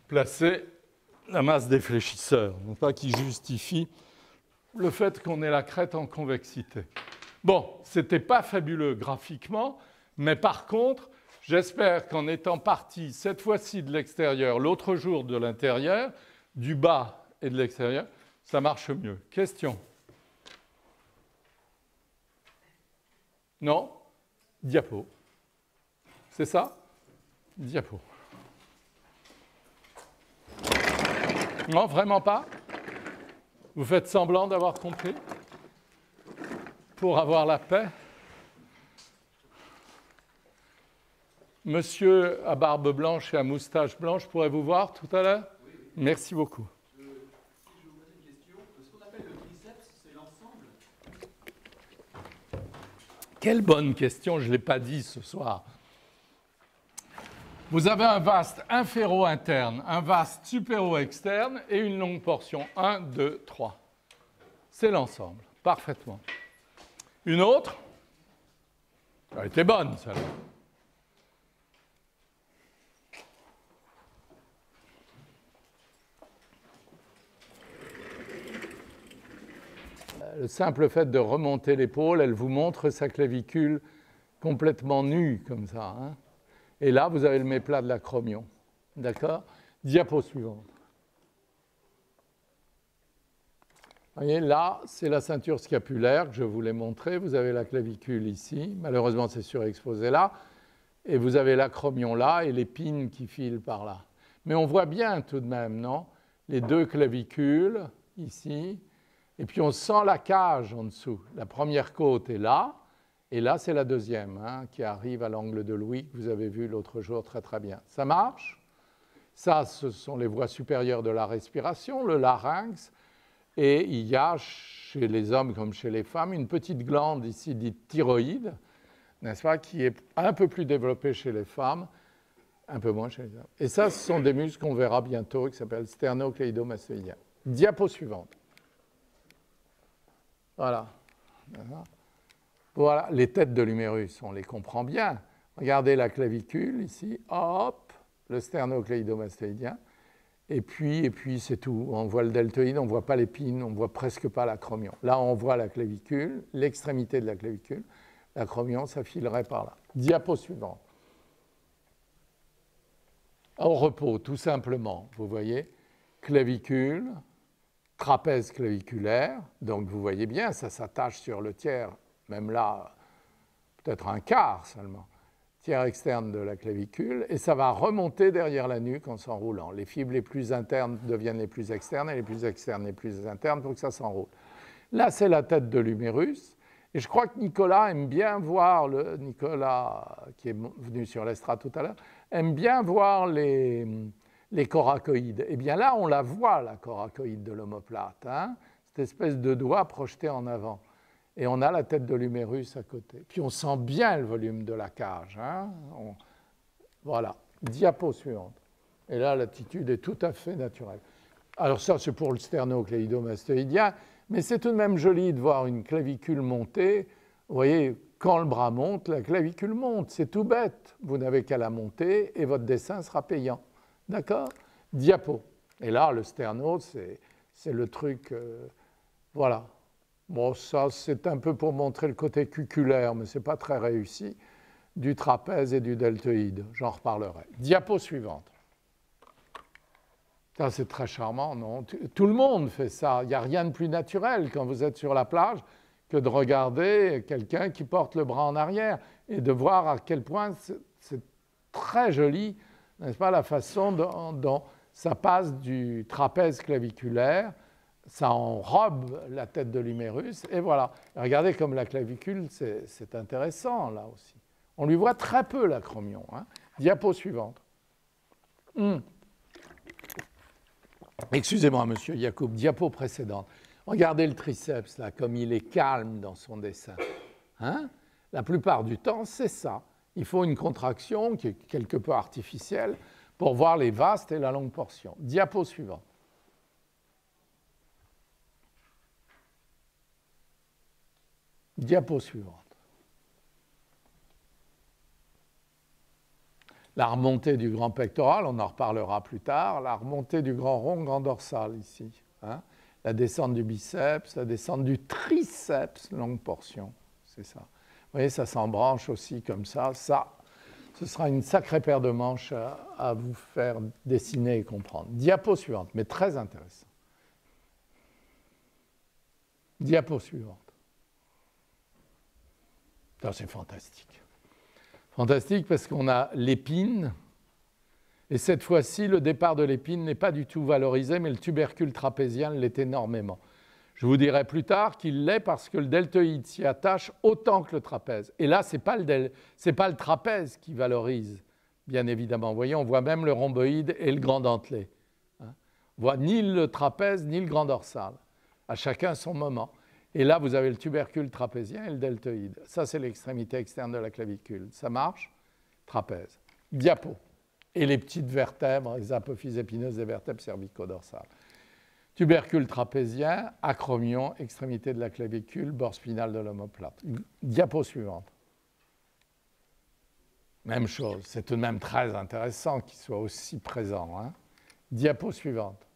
placer la masse des fléchisseurs, non pas qui justifie le fait qu'on ait la crête en convexité. Bon, ce n'était pas fabuleux graphiquement, mais par contre, j'espère qu'en étant parti cette fois-ci de l'extérieur, l'autre jour de l'intérieur, du bas et de l'extérieur, ça marche mieux. Question? Non? Diapo. C'est ça? Diapo. Non, vraiment pas? Vous faites semblant d'avoir compris? Pour avoir la paix? Monsieur à barbe blanche et à moustache blanche, pourrez-vous voir tout à l'heure? Oui. Merci beaucoup. Si je vous pose une question, ce qu'on appelle le triceps, c'est l'ensemble? Quelle bonne question, je ne l'ai pas dit ce soir. Vous avez un vaste inféro-interne, un vaste supéro-externe et une longue portion. 1, 2, 3. C'est l'ensemble, parfaitement. Une autre? Elle était bonne, celle-là. Le simple fait de remonter l'épaule, elle vous montre sa clavicule complètement nue, comme ça. Hein. Et là, vous avez le méplat de l'acromion. D'accord? Diapo suivante. Vous voyez, là, c'est la ceinture scapulaire que je vous l'ai montré. Vous avez la clavicule ici. Malheureusement, c'est surexposé là. Et vous avez l'acromion là et l'épine qui file par là. Mais on voit bien tout de même, non? Les deux clavicules ici. Et puis on sent la cage en dessous. La première côte est là, et là c'est la deuxième, hein, qui arrive à l'angle de Louis, que vous avez vu l'autre jour très très bien. Ça marche? Ça, ce sont les voies supérieures de la respiration, le larynx, et il y a chez les hommes comme chez les femmes une petite glande ici dite thyroïde, n'est-ce pas, qui est un peu plus développée chez les femmes, un peu moins chez les hommes. Et ça, ce sont des muscles qu'on verra bientôt, qui s'appellent sternocléidomastoïdiens. Diapo suivante. Voilà. Voilà, les têtes de l'humérus, on les comprend bien. Regardez la clavicule ici, hop, le sternocléidomastoïdien, et puis c'est tout. On voit le deltoïde, on ne voit pas l'épine, on ne voit presque pas l'acromion. Là, on voit la clavicule, l'extrémité de la clavicule. L'acromion, ça filerait par là. Diapo suivante. Au repos, tout simplement, vous voyez, clavicule, trapèze claviculaire, donc vous voyez bien, ça s'attache sur le tiers, même là, peut-être un quart seulement, tiers externe de la clavicule, et ça va remonter derrière la nuque en s'enroulant. Les fibres les plus internes deviennent les plus externes, et les plus externes les plus internes pour que ça s'enroule. Là, c'est la tête de l'humérus, et je crois que Nicolas aime bien voir, Nicolas qui est venu sur l'estrade tout à l'heure, aime bien voir les coracoïdes. Eh bien là, on la voit, la coracoïde de l'omoplate, hein, cette espèce de doigt projeté en avant. Et on a la tête de l'humérus à côté. Puis on sent bien le volume de la cage. Hein. Voilà. Diapo suivante. Et là, l'attitude est tout à fait naturelle. Alors ça, c'est pour le sternocléidomastoïdien, mais c'est tout de même joli de voir une clavicule monter. Vous voyez, quand le bras monte, la clavicule monte. C'est tout bête. Vous n'avez qu'à la monter et votre dessin sera payant. D'accord? Diapo. Et là, le sterno, c'est le truc... voilà. Bon, ça, c'est un peu pour montrer le côté cuculaire, mais ce n'est pas très réussi. du trapèze et du deltoïde. J'en reparlerai. Diapo suivante. Ça, c'est très charmant, non? Tout le monde fait ça. Il n'y a rien de plus naturel quand vous êtes sur la plage que de regarder quelqu'un qui porte le bras en arrière et de voir à quel point c'est très joli, n'est-ce pas, la façon dont ça passe du trapèze claviculaire, ça enrobe la tête de l'humérus, et voilà. Regardez comme la clavicule, c'est intéressant là aussi. On lui voit très peu l'acromion. Hein. Diapo suivante. Excusez-moi, monsieur Yacoub, diapo précédente. Regardez le triceps, là, comme il est calme dans son dessin. Hein? La plupart du temps, c'est ça. Il faut une contraction qui est quelque peu artificielle pour voir les vastes et la longue portion. Diapo suivante. Diapo suivante. La remontée du grand pectoral, on en reparlera plus tard. La remontée du grand rond, grand dorsal ici. Hein? La descente du biceps, la descente du triceps, longue portion. C'est ça. Vous voyez, ça s'embranche aussi comme ça. Ça, ce sera une sacrée paire de manches à vous faire dessiner et comprendre. Diapo suivante, mais très intéressant. Diapo suivante. Ça, c'est fantastique. Fantastique parce qu'on a l'épine, et cette fois-ci, le départ de l'épine n'est pas du tout valorisé, mais le tubercule trapézien l'est énormément. Je vous dirai plus tard qu'il l'est parce que le deltoïde s'y attache autant que le trapèze. Et là, ce n'est pas le trapèze qui valorise, bien évidemment. Vous voyez, on voit même le rhomboïde et le grand dentelé. On ne voit ni le trapèze ni le grand dorsal. À chacun son moment. Et là, vous avez le tubercule trapézien et le deltoïde. Ça, c'est l'extrémité externe de la clavicule. Ça marche? Trapèze. Diapo. Et les petites vertèbres, les apophyses épineuses des vertèbres cervico-dorsales. Tubercule trapézien, acromion, extrémité de la clavicule, bord spinal de l'omoplate. Diapo suivante. Même chose. C'est tout de même très intéressant qu'il soit aussi présent. Hein. Diapo suivante.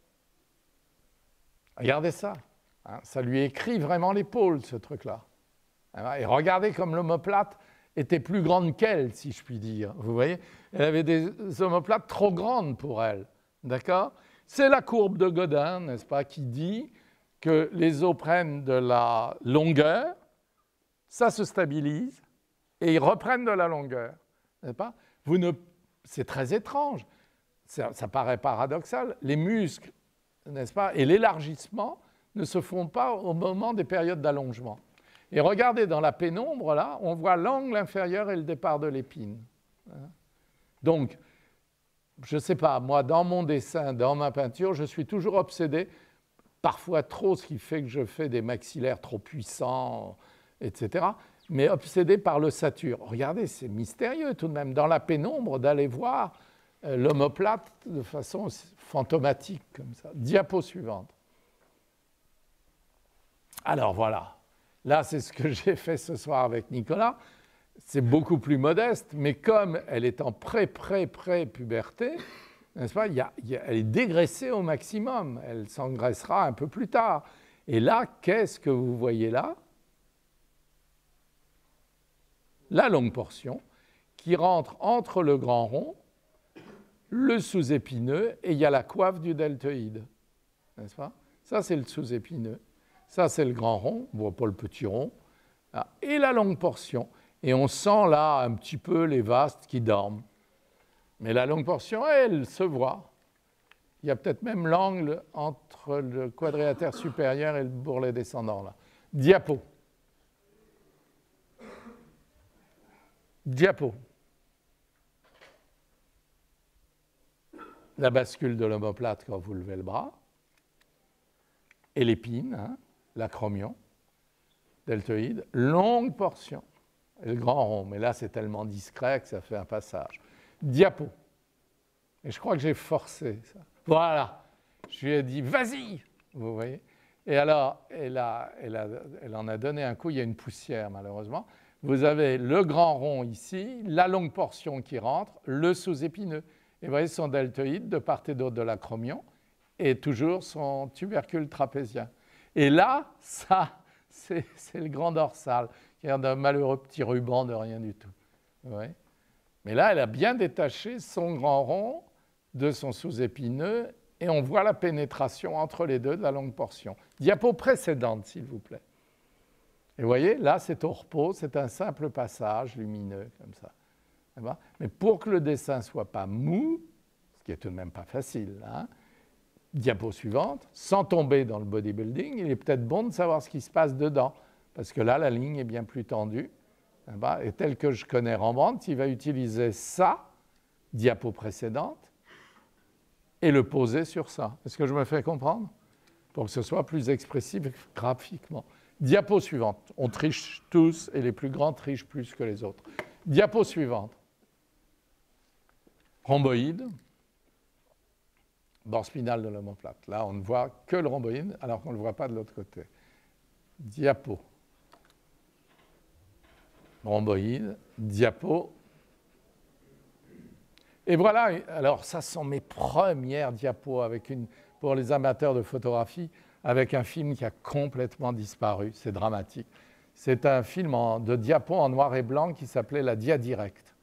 Regardez ça. Hein, ça lui écrit vraiment l'épaule, ce truc-là. Et regardez comme l'omoplate était plus grande qu'elle, si je puis dire. Vous voyez, elle avait des omoplates trop grandes pour elle. D'accord? C'est la courbe de Godin, n'est-ce pas, qui dit que les os prennent de la longueur, ça se stabilise, et ils reprennent de la longueur. N'est-ce pas? C'est très étrange. Ça paraît paradoxal. Les muscles, n'est-ce pas, et l'élargissement ne se font pas au moment des périodes d'allongement. Et regardez, dans la pénombre, là, on voit l'angle inférieur et le départ de l'épine. Donc, je ne sais pas, moi, dans mon dessin, dans ma peinture, je suis toujours obsédé, parfois trop, ce qui fait que je fais des maxillaires trop puissants, etc., mais obsédé par l'ossature. Regardez, c'est mystérieux tout de même, dans la pénombre, d'aller voir l'omoplate de façon fantomatique, comme ça. Diapo suivante. Alors voilà, là c'est ce que j'ai fait ce soir avec Nicolas, c'est beaucoup plus modeste, mais comme elle est en pré-puberté, n'est-ce pas, elle est dégraissée au maximum, elle s'engraissera un peu plus tard. Et là, qu'est-ce que vous voyez là? La longue portion qui rentre entre le grand rond, le sous-épineux, et il y a la coiffe du deltoïde, n'est-ce pas? Ça c'est le sous-épineux. Ça, c'est le grand rond, on ne voit pas le petit rond, et la longue portion. Et on sent là un petit peu les vastes qui dorment. Mais la longue portion, elle se voit. Il y a peut-être même l'angle entre le quadrilatère supérieur et le bourrelet descendant là. Diapo. Diapo. La bascule de l'omoplate quand vous levez le bras. Et l'épine, hein. L'acromion, deltoïde, longue portion, et le grand rond. Mais là, c'est tellement discret que ça fait un passage. Diapo. Et je crois que j'ai forcé ça. Voilà. Je lui ai dit, vas-y, vous voyez. Et alors, elle en a donné un coup. Il y a une poussière, malheureusement. Vous avez le grand rond ici, la longue portion qui rentre, le sous-épineux. Et vous voyez son deltoïde de part et d'autre de l'acromion, et toujours son tubercule trapézien. Et là, ça, c'est le grand dorsal, qui est un malheureux petit ruban de rien du tout. Vous voyez? Mais là, elle a bien détaché son grand rond de son sous-épineux et on voit la pénétration entre les deux de la longue portion. Diapo précédente, s'il vous plaît. Et vous voyez, là, c'est au repos, c'est un simple passage lumineux, comme ça. Mais pour que le dessin ne soit pas mou, ce qui est tout de même pas facile, hein, diapo suivante, sans tomber dans le bodybuilding, il est peut-être bon de savoir ce qui se passe dedans, parce que là, la ligne est bien plus tendue. Et tel que je connais Rembrandt, il va utiliser ça, diapo précédente, et le poser sur ça. Est-ce que je me fais comprendre? Pour que ce soit plus expressif graphiquement. Diapo suivante. On triche tous, et les plus grands trichent plus que les autres. Diapo suivante. Rhomboïde. Bord spinal de l'omoplate. Là, on ne voit que le rhomboïde, alors qu'on ne le voit pas de l'autre côté. Diapo. Rhomboïde. Diapo. Et voilà, alors ça sont mes premières diapos pour les amateurs de photographie, avec un film qui a complètement disparu, c'est dramatique. C'est un film de diapos en noir et blanc qui s'appelait la Dia Direct.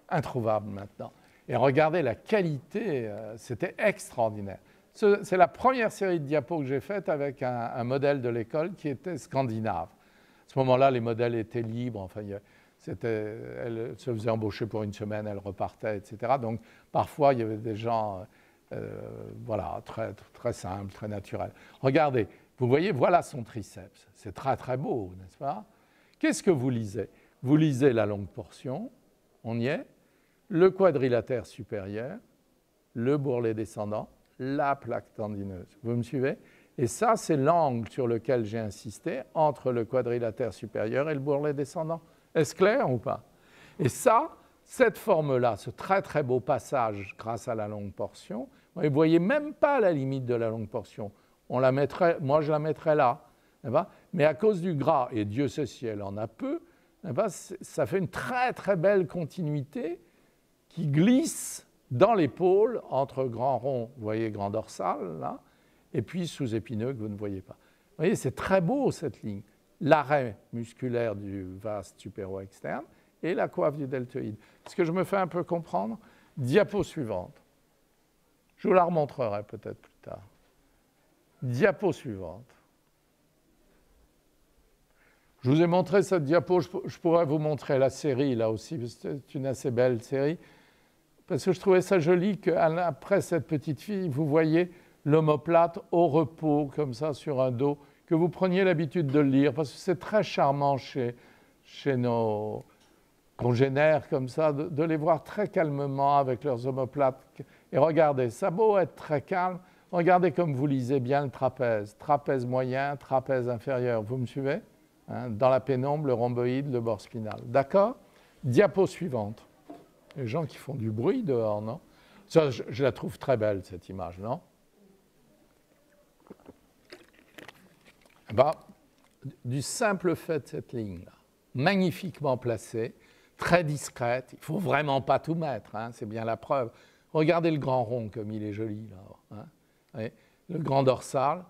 Introuvable maintenant. Et regardez la qualité, c'était extraordinaire. C'est la première série de diapos que j'ai faite avec un modèle de l'école qui était scandinave. À ce moment-là, les modèles étaient libres, enfin, elle se faisait embaucher pour une semaine, elle repartait, etc. Donc parfois, il y avait des gens voilà, très, très simples, très naturels. Regardez, vous voyez, voilà son triceps. C'est très, très beau, n'est-ce pas? Qu'est-ce que vous lisez? Vous lisez la longue portion, on y est, le quadrilatère supérieur, le bourrelet descendant, la plaque tendineuse. Vous me suivez? Et ça, c'est l'angle sur lequel j'ai insisté entre le quadrilatère supérieur et le bourrelet descendant. Est-ce clair ou pas? Et ça, cette forme-là, ce très très beau passage grâce à la longue portion, vous ne voyez même pas la limite de la longue portion. Moi, je la mettrais là. Mais à cause du gras, et Dieu sait si elle en a peu, ça fait une très très belle continuité qui glisse dans l'épaule entre grand rond, vous voyez, grand dorsal, là, et puis sous-épineux que vous ne voyez pas. Vous voyez, c'est très beau cette ligne. L'arrêt musculaire du vaste supéro-externe et la coiffe du deltoïde. Est-ce que je me fais un peu comprendre? Diapo suivante. Je vous la remontrerai peut-être plus tard. Diapo suivante. Je vous ai montré cette diapo, je pourrais vous montrer la série là aussi, c'est une assez belle série, parce que je trouvais ça joli qu'après cette petite fille, vous voyez l'omoplate au repos, comme ça, sur un dos, que vous preniez l'habitude de le lire, parce que c'est très charmant chez nos congénères comme ça, de les voir très calmement avec leurs omoplates. Et regardez, ça a beau être très calme, regardez comme vous lisez bien le trapèze. Trapèze moyen, trapèze inférieur, vous me suivez? Dans la pénombre, le rhomboïde, le bord spinal. D'accord? Diapo suivante. Les gens qui font du bruit dehors, non? Ça, je la trouve très belle, cette image, non? Du simple fait de cette ligne-là, magnifiquement placée, très discrète, il ne faut vraiment pas tout mettre, hein, c'est bien la preuve. Regardez le grand rond comme il est joli, là. Hein, le grand dorsal,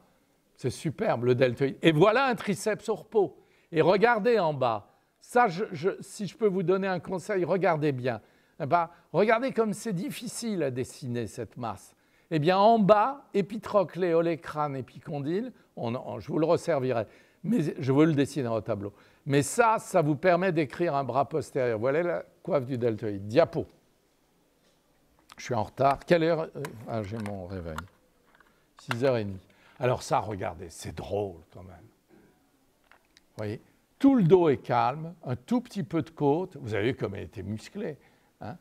c'est superbe, le deltoïde. Et voilà un triceps au repos. Et regardez en bas. Ça, si je peux vous donner un conseil, regardez bien. Regardez comme c'est difficile à dessiner cette masse. Eh bien, en bas, épitroclé, olécrane, épicondyle, je vous le resservirai, mais je vous le dessinerai au tableau. Mais ça vous permet d'écrire un bras postérieur. Voilà la coiffe du deltoïde. Diapo. Je suis en retard. Quelle heure? J'ai mon réveil. 6h30. Alors ça, regardez, c'est drôle quand même. Vous voyez, tout le dos est calme, un tout petit peu de côte. Vous avez vu comme elle était musclée. Hein?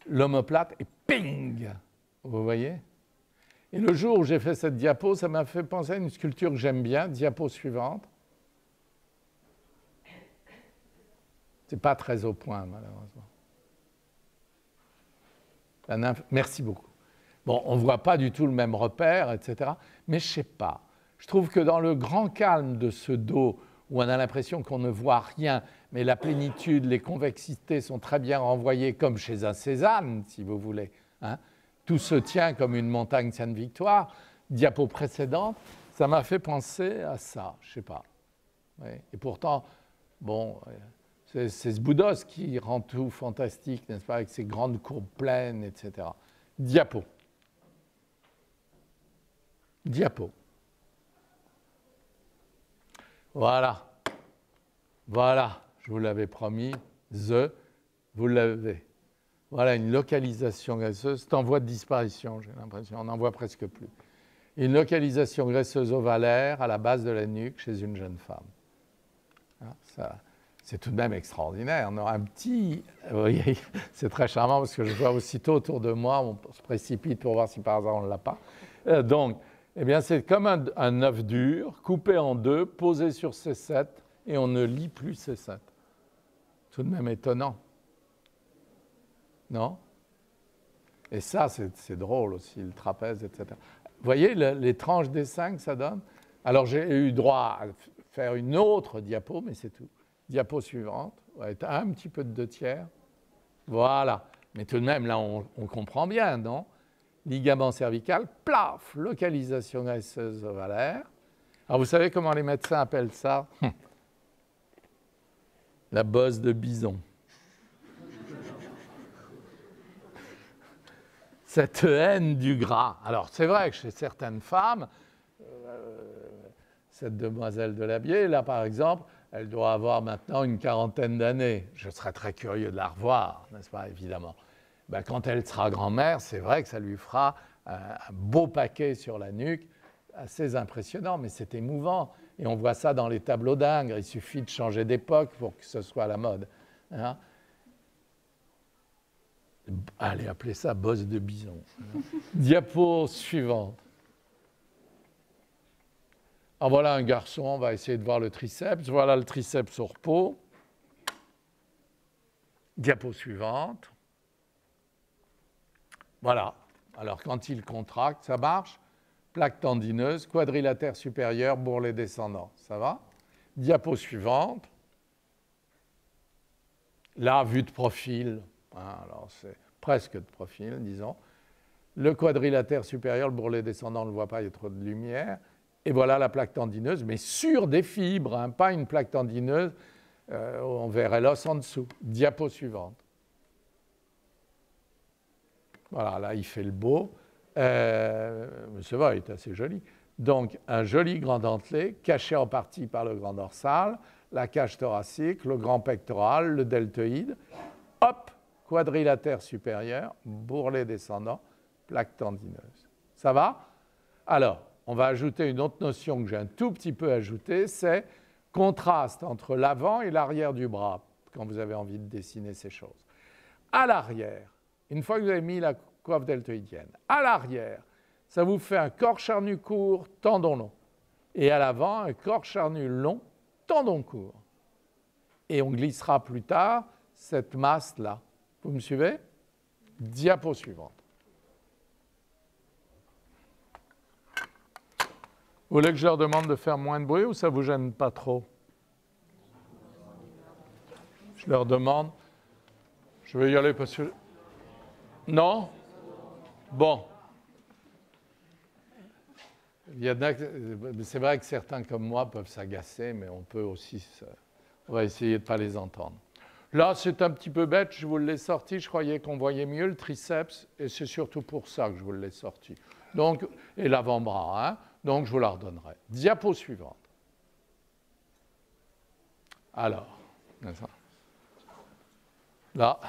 L'omoplate et ping. Vous voyez? Et le jour où j'ai fait cette diapo, ça m'a fait penser à une sculpture que j'aime bien. Diapo suivante. C'est pas très au point, malheureusement. La nymphe, merci beaucoup. Bon, on ne voit pas du tout le même repère, etc. Mais je ne sais pas. Je trouve que dans le grand calme de ce dos, où on a l'impression qu'on ne voit rien, mais la plénitude, les convexités sont très bien renvoyées, comme chez un Cézanne, si vous voulez. Hein. Tout se tient comme une montagne Sainte-Victoire. Diapo précédente, ça m'a fait penser à ça, je ne sais pas. Oui. Et pourtant, bon, C'est ce Boudos qui rend tout fantastique, n'est-ce pas, avec ses grandes courbes pleines, etc. Diapo. Diapo. Voilà. Voilà, je vous l'avais promis. Vous l'avez. Voilà une localisation graisseuse. C'est en voie de disparition, j'ai l'impression. On n'en voit presque plus. Une localisation graisseuse ovalaire à la base de la nuque chez une jeune femme. Ça, c'est tout de même extraordinaire. On aura un petit... Vous voyez, c'est très charmant parce que je vois aussitôt autour de moi, on se précipite pour voir si par hasard on ne l'a pas. Donc, eh bien, c'est comme un œuf dur, coupé en deux, posé sur C7, et on ne lit plus C7. Tout de même étonnant. Non? Et ça, c'est drôle aussi, le trapèze, etc. Vous voyez les tranches des 5, ça donne? Alors, j'ai eu droit à faire une autre diapo, mais c'est tout. Diapo suivante, ouais, un petit peu de 2/3. Voilà. Mais tout de même, là, on comprend bien, non? Ligament cervical, plaf, localisation graisseuse ovalaire. Alors, vous savez comment les médecins appellent ça? La bosse de bison. Cette haine du gras. Alors, c'est vrai que chez certaines femmes, cette demoiselle de Labier, là, par exemple, elle doit avoir maintenant une 40aine d'années. Je serais très curieux de la revoir, n'est-ce pas, évidemment. Ben, quand elle sera grand-mère, c'est vrai que ça lui fera un beau paquet sur la nuque, assez impressionnant, mais c'est émouvant. Et on voit ça dans les tableaux d'Ingres. Il suffit de changer d'époque pour que ce soit à la mode. Hein? Allez, appelez ça bosse de bison. Diapo suivante. Alors voilà un garçon, on va essayer de voir le triceps. Voilà le triceps au repos. Diapo suivante. Voilà. Alors quand il contracte, ça marche. Plaque tendineuse, quadrilatère supérieur, bourrelet descendant. Ça va? Diapo suivante. Là, vue de profil. Alors c'est presque de profil, disons. Le quadrilatère supérieur, le bourrelet descendant, on ne le voit pas, il y a trop de lumière. Et voilà la plaque tendineuse, mais sur des fibres, hein, pas une plaque tendineuse, on verrait l'os en dessous. Diapo suivante. Voilà, là, il fait le beau. Mais c'est vrai, il est assez joli. Donc, un joli grand dentelé, caché en partie par le grand dorsal, la cage thoracique, le grand pectoral, le deltoïde. Hop, quadrilatère supérieur, bourrelet descendant, plaque tendineuse. Ça va? Alors, on va ajouter une autre notion que j'ai un tout petit peu ajoutée, c'est contraste entre l'avant et l'arrière du bras, quand vous avez envie de dessiner ces choses. À l'arrière, une fois que vous avez mis la coiffe deltoïdienne, à l'arrière, ça vous fait un corps charnu court, tendon long. Et à l'avant, un corps charnu long, tendon court. Et on glissera plus tard cette masse-là. Vous me suivez? Diapo suivante. Vous voulez que je leur demande de faire moins de bruit ou ça ne vous gêne pas trop? Je leur demande. Je vais y aller parce que... Non? Bon. C'est vrai que certains comme moi peuvent s'agacer, mais on peut aussi... On va essayer de ne pas les entendre. Là, c'est un petit peu bête, je vous l'ai sorti, je croyais qu'on voyait mieux le triceps, et c'est surtout pour ça que je vous l'ai sorti. Donc, et l'avant-bras, hein? Donc je vous la redonnerai. Diapo suivante. Alors, là,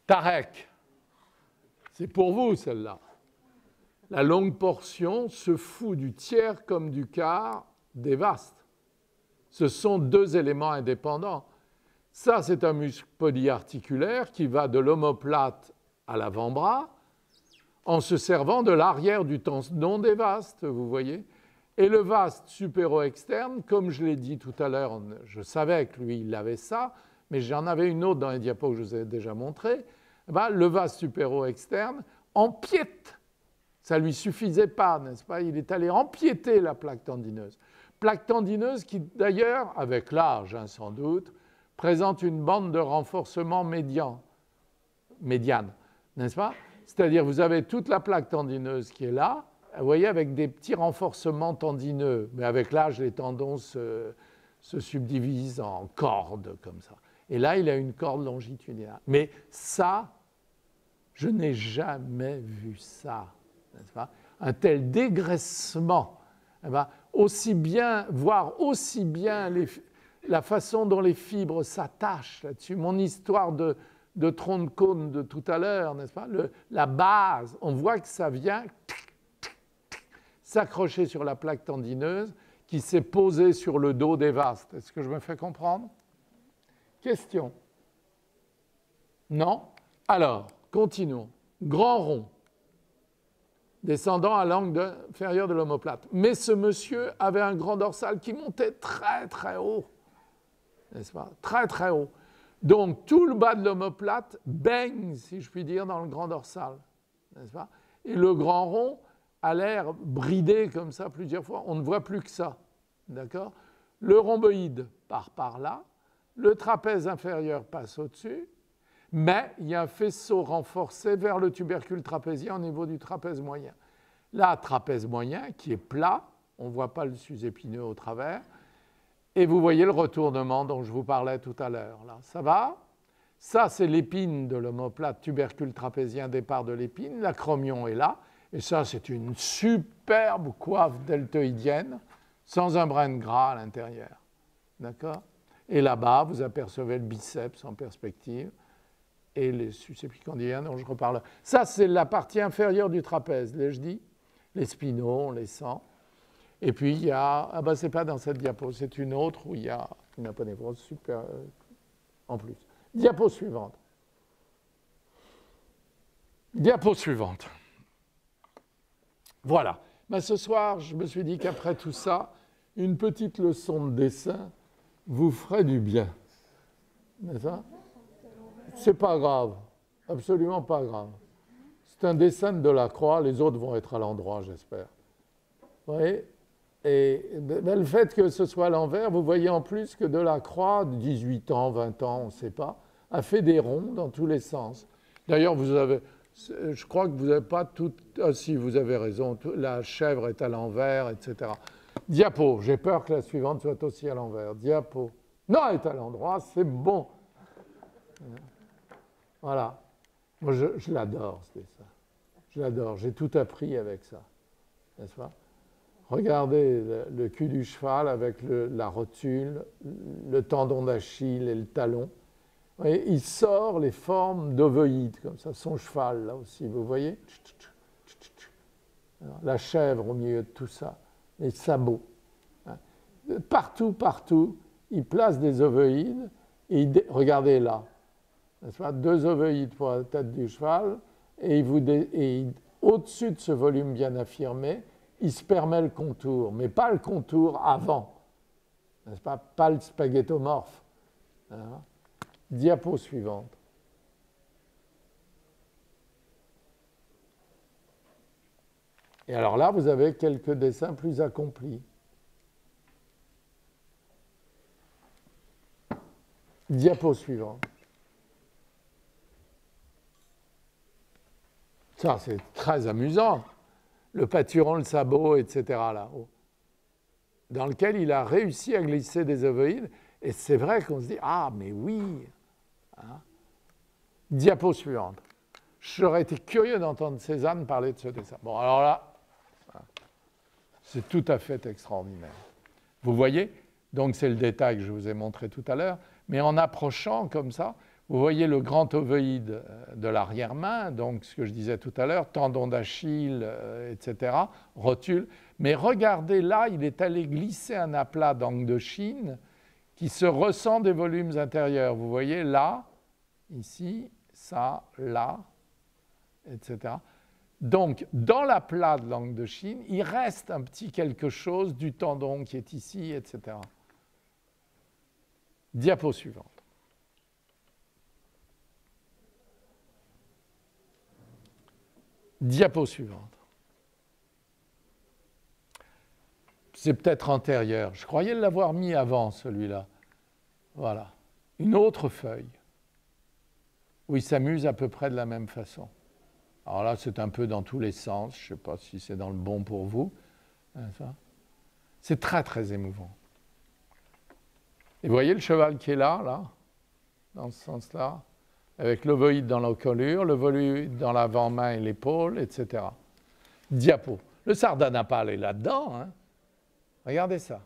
Tarek, c'est pour vous celle-là. La longue portion se fout du tiers comme du quart des vastes. Ce sont deux éléments indépendants. Ça, c'est un muscle polyarticulaire qui va de l'omoplate à l'avant-bras en se servant de l'arrière du tendon des vastes, vous voyez. Et le vaste supéro-externe, comme je l'ai dit tout à l'heure, je savais que lui, il avait ça, mais j'en avais une autre dans les diapos que je vous ai déjà montré. Le vaste supéro-externe empiète. Ça ne lui suffisait pas, n'est-ce pas? Il est allé empiéter la plaque tendineuse. Plaque tendineuse qui, d'ailleurs, avec l'âge hein, sans doute, présente une bande de renforcement médiane, n'est-ce pas? C'est-à-dire vous avez toute la plaque tendineuse qui est là, vous voyez, avec des petits renforcements tendineux, mais avec l'âge, les tendons se subdivise en cordes comme ça. Et là, il a une corde longitudinale. Mais ça, je n'ai jamais vu ça, n'est-ce pas? Un tel dégraissement, eh bien, aussi bien, voire aussi bien la façon dont les fibres s'attachent là-dessus. Mon histoire de tronc de cône de tout à l'heure, n'est-ce pas? La base, on voit que ça vient s'accrocher sur la plaque tendineuse qui s'est posée sur le dos des vastes. Est-ce que je me fais comprendre? Question? Non? Alors, continuons. Grand rond, descendant à l'angle inférieur de l'omoplate. Mais ce monsieur avait un grand dorsal qui montait très très haut, n'est-ce pas? Très très haut. Donc tout le bas de l'omoplate baigne, si je puis dire, dans le grand dorsal, n'est-ce pas? Et le grand rond a l'air bridé comme ça plusieurs fois. On ne voit plus que ça, d'accord? Le rhomboïde part par là, le trapèze inférieur passe au-dessus, mais il y a un faisceau renforcé vers le tubercule trapézien au niveau du trapèze moyen. Là, trapèze moyen qui est plat, on ne voit pas le sus-épineux au travers, et vous voyez le retournement dont je vous parlais tout à l'heure. Là, ça va? Ça, c'est l'épine de l'omoplate, tubercule trapézien, départ de l'épine, l'acromion est là, et ça, c'est une superbe coiffe deltoïdienne, sans un brin de gras à l'intérieur. D'accord? Et là-bas, vous apercevez le biceps en perspective, et les sus-épicondyliens dont je reparle. Ça, c'est la partie inférieure du trapèze, l'ai-je dit? Les spinaux, on les sent. Et puis, il y a... Ah ben, c'est pas dans cette diapo, c'est une autre où il y a une aponévrose super en plus. Diapo suivante. Diapo suivante. Voilà. Ben, ce soir, je me suis dit qu'après tout ça, une petite leçon de dessin vous ferait du bien. N'est-ce pas? C'est pas grave, absolument pas grave. C'est un dessin de Delacroix, les autres vont être à l'endroit, j'espère. Vous voyez? Et le fait que ce soit à l'envers, vous voyez en plus que Delacroix, 18 ans, 20 ans, on ne sait pas, a fait des ronds dans tous les sens. D'ailleurs, je crois que vous n'avez pas tout... Ah si, vous avez raison, la chèvre est à l'envers, etc. Diapo, j'ai peur que la suivante soit aussi à l'envers. Diapo. Non, elle est à l'endroit, c'est bon. Voilà. Moi, je l'adore, ce dessin. Je l'adore. J'ai tout appris avec ça. N'est-ce pas? Regardez le cul du cheval avec la rotule, le tendon d'Achille et le talon. Vous voyez, il sort les formes d'ovoïdes, comme ça. Son cheval, là aussi, vous voyez? Alors, la chèvre au milieu de tout ça. Les sabots. Partout, partout, il place des ovoïdes. Et regardez là. N'est-ce pas? 2 ovoïdes pour la tête du cheval, et au-dessus de ce volume bien affirmé, il se permet le contour, mais pas le contour avant, n'est-ce pas? Pas le spaghettomorphe. Hein? Diapo suivante. Et alors là, vous avez quelques dessins plus accomplis. Diapo suivante. Ça, c'est très amusant. Le pâturon, le sabot, etc. là-haut. Dans lequel il a réussi à glisser des ovoïdes. Et c'est vrai qu'on se dit, ah, mais oui. Hein? Diapo suivante. J'aurais été curieux d'entendre Cézanne parler de ce dessin. Bon, alors là, c'est tout à fait extraordinaire. Vous voyez? Donc, c'est le détail que je vous ai montré tout à l'heure. Mais en approchant comme ça, vous voyez le grand ovoïde de l'arrière-main, donc ce que je disais tout à l'heure, tendon d'Achille, etc., rotule. Mais regardez là, il est allé glisser un aplat d'angle de Chine qui se ressent des volumes intérieurs. Vous voyez là, ici, ça, là, etc. Donc, dans l'aplat de l'angle de Chine, il reste un petit quelque chose du tendon qui est ici, etc. Diapo suivante. Diapo suivante. C'est peut-être antérieur. Je croyais l'avoir mis avant, celui-là. Voilà. Une autre feuille où il s'amuse à peu près de la même façon. Alors là, c'est un peu dans tous les sens. Je ne sais pas si c'est dans le bon pour vous. C'est très, très émouvant. Et vous voyez le cheval qui est là, dans ce sens-là, avec l'ovoïde dans l'encolure, l'ovoïde dans l'avant-main et l'épaule, etc. Diapo. Le sardanapale est là-dedans. Hein. Regardez ça.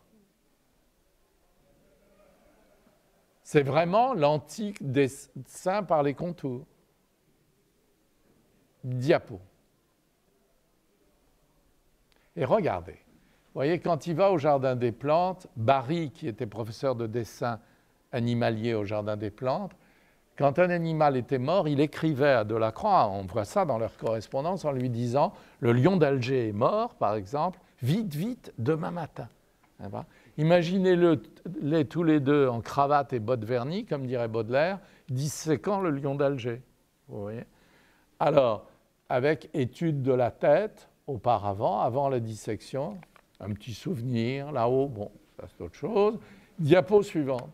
C'est vraiment l'antique dessin par les contours. Diapo. Et regardez. Vous voyez, quand il va au Jardin des Plantes, Barry, qui était professeur de dessin animalier au Jardin des Plantes, quand un animal était mort, il écrivait à Delacroix, on voit ça dans leur correspondance, en lui disant « Le lion d'Alger est mort, par exemple, vite, vite, demain matin. » Imaginez-les tous les deux en cravate et bottes vernies, comme dirait Baudelaire, disséquant le lion d'Alger. Vous voyez ? Alors, avec étude de la tête, auparavant, avant la dissection, un petit souvenir là-haut, bon, ça c'est autre chose. Diapo suivante.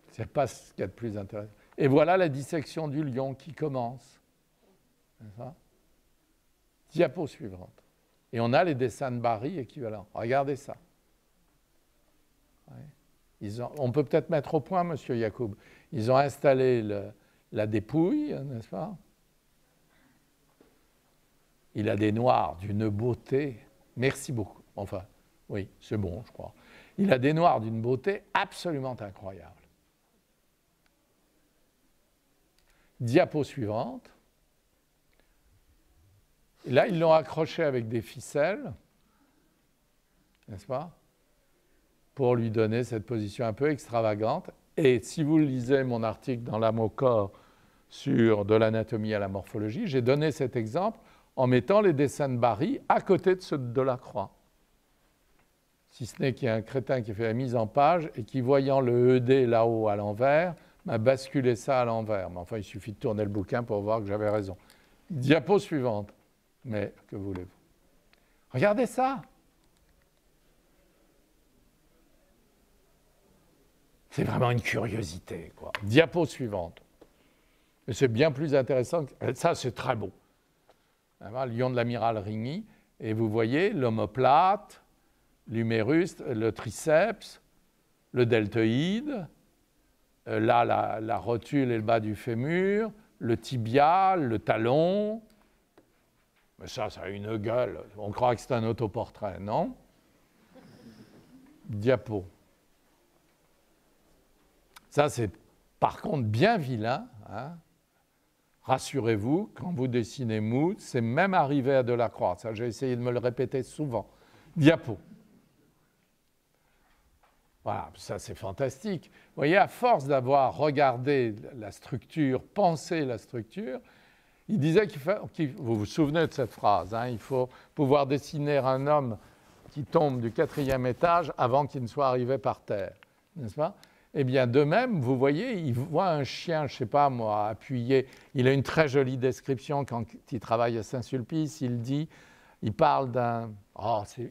C'est pas ce qu'il y a de plus intéressant. Et voilà la dissection du lion qui commence. C'est ça ? Diapo suivante. Et on a les dessins de Barry équivalents. Regardez ça. Ouais. On peut peut-être mettre au point, monsieur Yacoub. Ils ont installé la dépouille, n'est-ce pas ? Il a des noirs d'une beauté. Merci beaucoup. Enfin, oui, c'est bon, je crois. Il a des noirs d'une beauté absolument incroyable. Diapo suivante. Et là, ils l'ont accroché avec des ficelles, n'est-ce pas, pour lui donner cette position un peu extravagante. Et si vous lisez mon article dans l'âme au corps sur de l'anatomie à la morphologie, j'ai donné cet exemple en mettant les dessins de Barry à côté de ceux de Delacroix. Si ce n'est qu'il y a un crétin qui fait la mise en page et qui, voyant le ED là-haut à l'envers, m'a basculé ça à l'envers. Mais enfin, il suffit de tourner le bouquin pour voir que j'avais raison. Diapo suivante. Mais que voulez-vous ? Regardez ça. C'est vraiment une curiosité, quoi. Diapo suivante. Et c'est bien plus intéressant. Ça, c'est très beau. Le lion de l'amiral Rigny. Et vous voyez l'omoplate, l'humérus, le triceps, le deltoïde, là, la rotule et le bas du fémur, le tibia, le talon. Mais ça a une gueule. On croit que c'est un autoportrait, non ? Diapo. Ça, c'est par contre bien vilain. Hein ? Rassurez-vous, quand vous dessinez mou, c'est même arrivé à Delacroix. Ça, j'ai essayé de me le répéter souvent. Diapo. Voilà, ça c'est fantastique. Vous voyez, à force d'avoir regardé la structure, pensé la structure, il disait vous vous souvenez de cette phrase, hein, il faut pouvoir dessiner un homme qui tombe du 4e étage avant qu'il ne soit arrivé par terre, n'est-ce pas ? Eh bien, de même, vous voyez, il voit un chien, je ne sais pas moi, appuyé. Il a une très jolie description quand il travaille à Saint-Sulpice. Il parle d'un...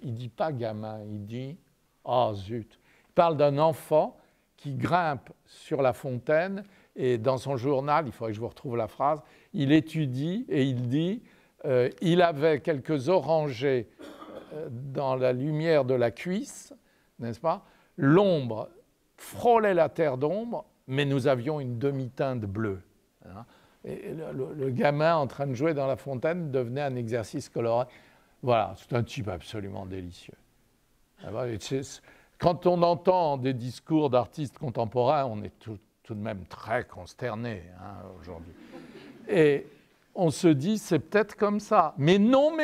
il ne dit pas gamin, il dit... Oh zut. Il parle d'un enfant qui grimpe sur la fontaine et dans son journal, il faudrait que je vous retrouve la phrase, il étudie et il dit il avait quelques orangers dans la lumière de la cuisse, n'est-ce pas ? L'ombre frôlait la terre d'ombre, mais nous avions une demi-teinte bleue. Hein. Et le gamin en train de jouer dans la fontaine devenait un exercice coloré. Voilà, c'est un type absolument délicieux. Quand on entend des discours d'artistes contemporains, on est tout de même très consterné aujourd'hui. Et on se dit, c'est peut-être comme ça. Mais non,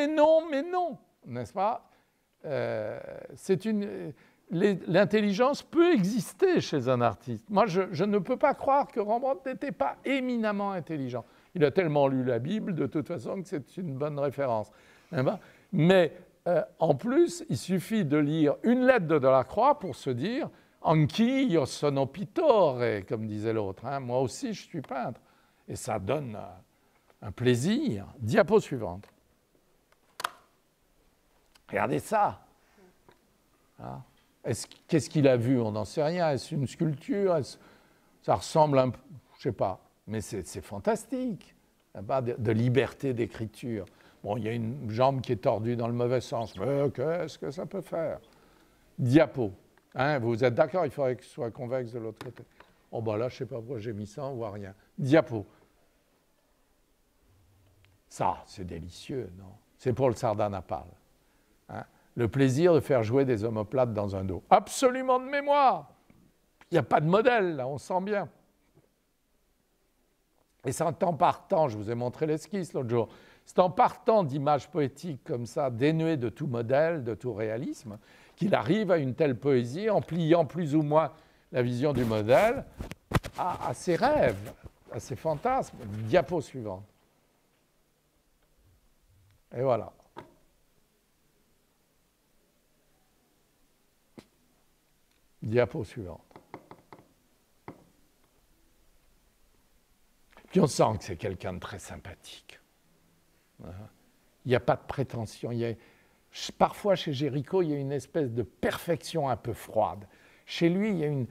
n'est-ce pas ? L'intelligence peut exister chez un artiste. Moi, je ne peux pas croire que Rembrandt n'était pas éminemment intelligent. Il a tellement lu la Bible, de toute façon, que c'est une bonne référence. Mais en plus, il suffit de lire une lettre de Delacroix pour se dire « Anch'io io sono pittore », comme disait l'autre. Hein, moi aussi, je suis peintre. Et ça donne un plaisir. Diapo suivante. Regardez ça. Hein. Qu'est-ce qu'il a vu ? On n'en sait rien. Est-ce une sculpture ? Ça ressemble un peu, je ne sais pas, mais c'est fantastique. De liberté d'écriture. Bon, il y a une jambe qui est tordue dans le mauvais sens, mais qu'est-ce que ça peut faire ? Diapo. Hein, vous êtes d'accord, il faudrait que ce soit convexe de l'autre côté. Oh, ben là, je ne sais pas pourquoi j'ai mis ça, on ne voit rien. Diapo. Ça, c'est délicieux, non? C'est pour le sardanapale. Hein? Le plaisir de faire jouer des omoplates dans un dos. Absolument de mémoire. Il n'y a pas de modèle, là, on sent bien. Et c'est en partant, je vous ai montré l'esquisse l'autre jour, c'est en partant d'images poétiques comme ça, dénuées de tout modèle, de tout réalisme, qu'il arrive à une telle poésie en pliant plus ou moins la vision du modèle à ses rêves, à ses fantasmes. Diapo suivante. Et voilà. Diapo suivante. Puis on sent que c'est quelqu'un de très sympathique. Il n'y a pas de prétention. Parfois, chez Géricault, il y a une espèce de perfection un peu froide. Chez lui, il y a une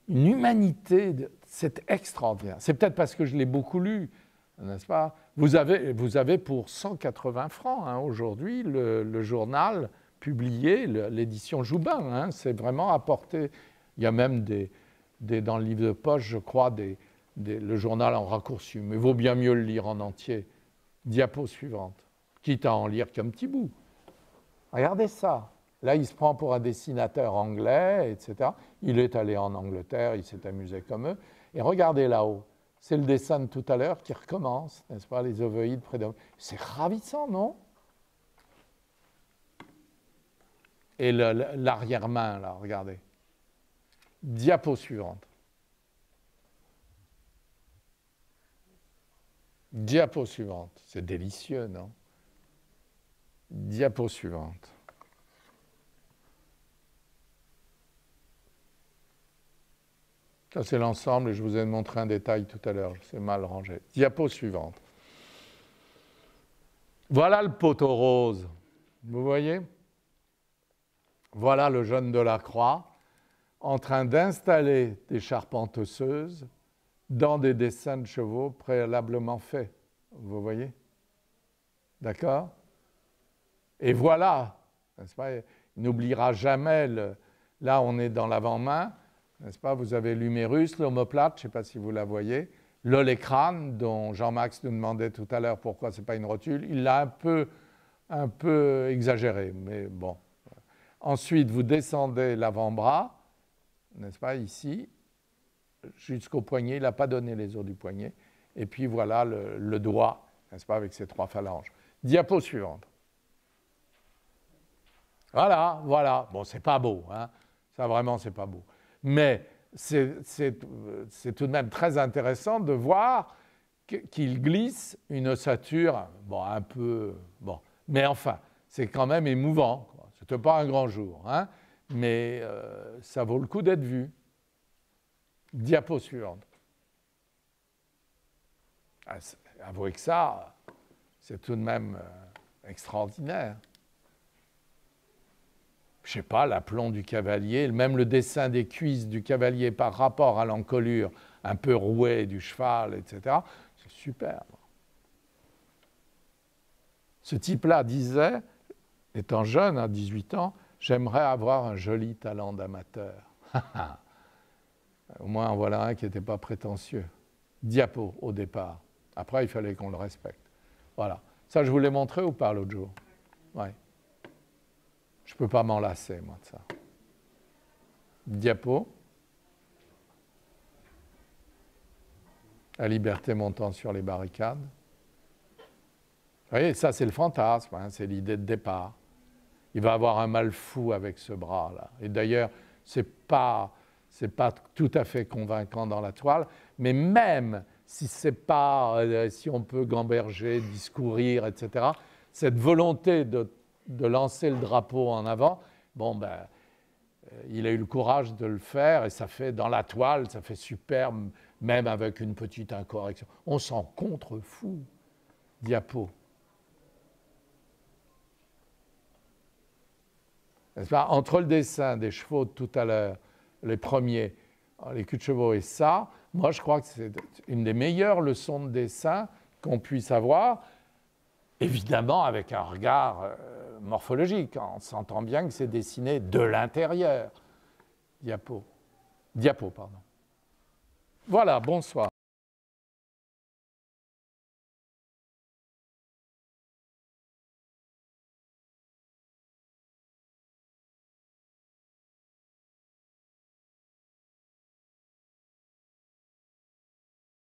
humanité, c'est extraordinaire. C'est peut-être parce que je l'ai beaucoup lu, n'est-ce pas? Vous avez pour 180 francs hein, aujourd'hui le journal publié, l'édition Joubin. Hein, c'est vraiment apporté. Il y a même dans le livre de poche, je crois, le journal en raccourci. Mais il vaut bien mieux le lire en entier. Diapo suivante. Quitte à en lire qu'un petit bout. Regardez ça. Là, il se prend pour un dessinateur anglais, etc. Il est allé en Angleterre, il s'est amusé comme eux. Et regardez là-haut. C'est le dessin de tout à l'heure qui recommence, n'est-ce pas, les ovoïdes prédominants. C'est ravissant, non? Et l'arrière-main, là, regardez. Diapo suivante. Diapo suivante. C'est délicieux, non? Diapo suivante. Ça, c'est l'ensemble et je vous ai montré un détail tout à l'heure. C'est mal rangé. Diapo suivante. Voilà le poteau rose. Vous voyez? Voilà le jeune Delacroix en train d'installer des charpentes osseuses dans des dessins de chevaux préalablement faits. Vous voyez? D'accord? Et voilà, n'est-ce pas? Il n'oubliera jamais, là on est dans l'avant-main, n'est-ce pas? Vous avez l'humérus, l'omoplate, je ne sais pas si vous la voyez, l'olécrane, dont Jean-Max nous demandait tout à l'heure pourquoi ce n'est pas une rotule, il l'a un peu exagéré, mais bon. Ensuite, vous descendez l'avant-bras, n'est-ce pas, ici, jusqu'au poignet, il n'a pas donné les os du poignet, et puis voilà le doigt, n'est-ce pas, avec ses 3 phalanges. Diapo suivante. Voilà. Bon, c'est pas beau, hein. Ça vraiment, c'est pas beau. Mais c'est tout de même très intéressant de voir qu'il glisse une ossature, bon, un peu, bon, mais enfin, c'est quand même émouvant. C'était pas un grand jour, hein, mais ça vaut le coup d'être vu. Diapo suivante. Avouez que ça, c'est tout de même extraordinaire. Je ne sais pas, l'aplomb du cavalier, même le dessin des cuisses du cavalier par rapport à l'encolure un peu rouée du cheval, etc. C'est superbe. Ce type-là disait, étant jeune, à 18 ans, j'aimerais avoir un joli talent d'amateur. Au moins, en voilà un qui n'était pas prétentieux. Diapo, au départ. Après, il fallait qu'on le respecte. Voilà. Ça, je vous l'ai montré ou pas l'autre jour? Oui. Je ne peux pas m'en lasser, moi, de ça. Diapo. La liberté montant sur les barricades. Vous voyez, ça, c'est le fantasme, hein, c'est l'idée de départ. Il va avoir un mal fou avec ce bras-là. Et d'ailleurs, ce n'est pas tout à fait convaincant dans la toile, mais même si si on peut gamberger, discourir, etc., cette volonté de lancer le drapeau en avant, bon, ben, il a eu le courage de le faire et ça fait, dans la toile, ça fait superbe, même avec une petite incorrection. On s'en contrefout. Diapo. N'est-ce pas? Entre le dessin des chevaux de tout à l'heure, les premiers, les culs de chevaux et ça, moi je crois que c'est une des meilleures leçons de dessin qu'on puisse avoir, évidemment avec un regard morphologique. On s'entend bien que c'est dessiné de l'intérieur. Diapo, pardon. Voilà, bonsoir.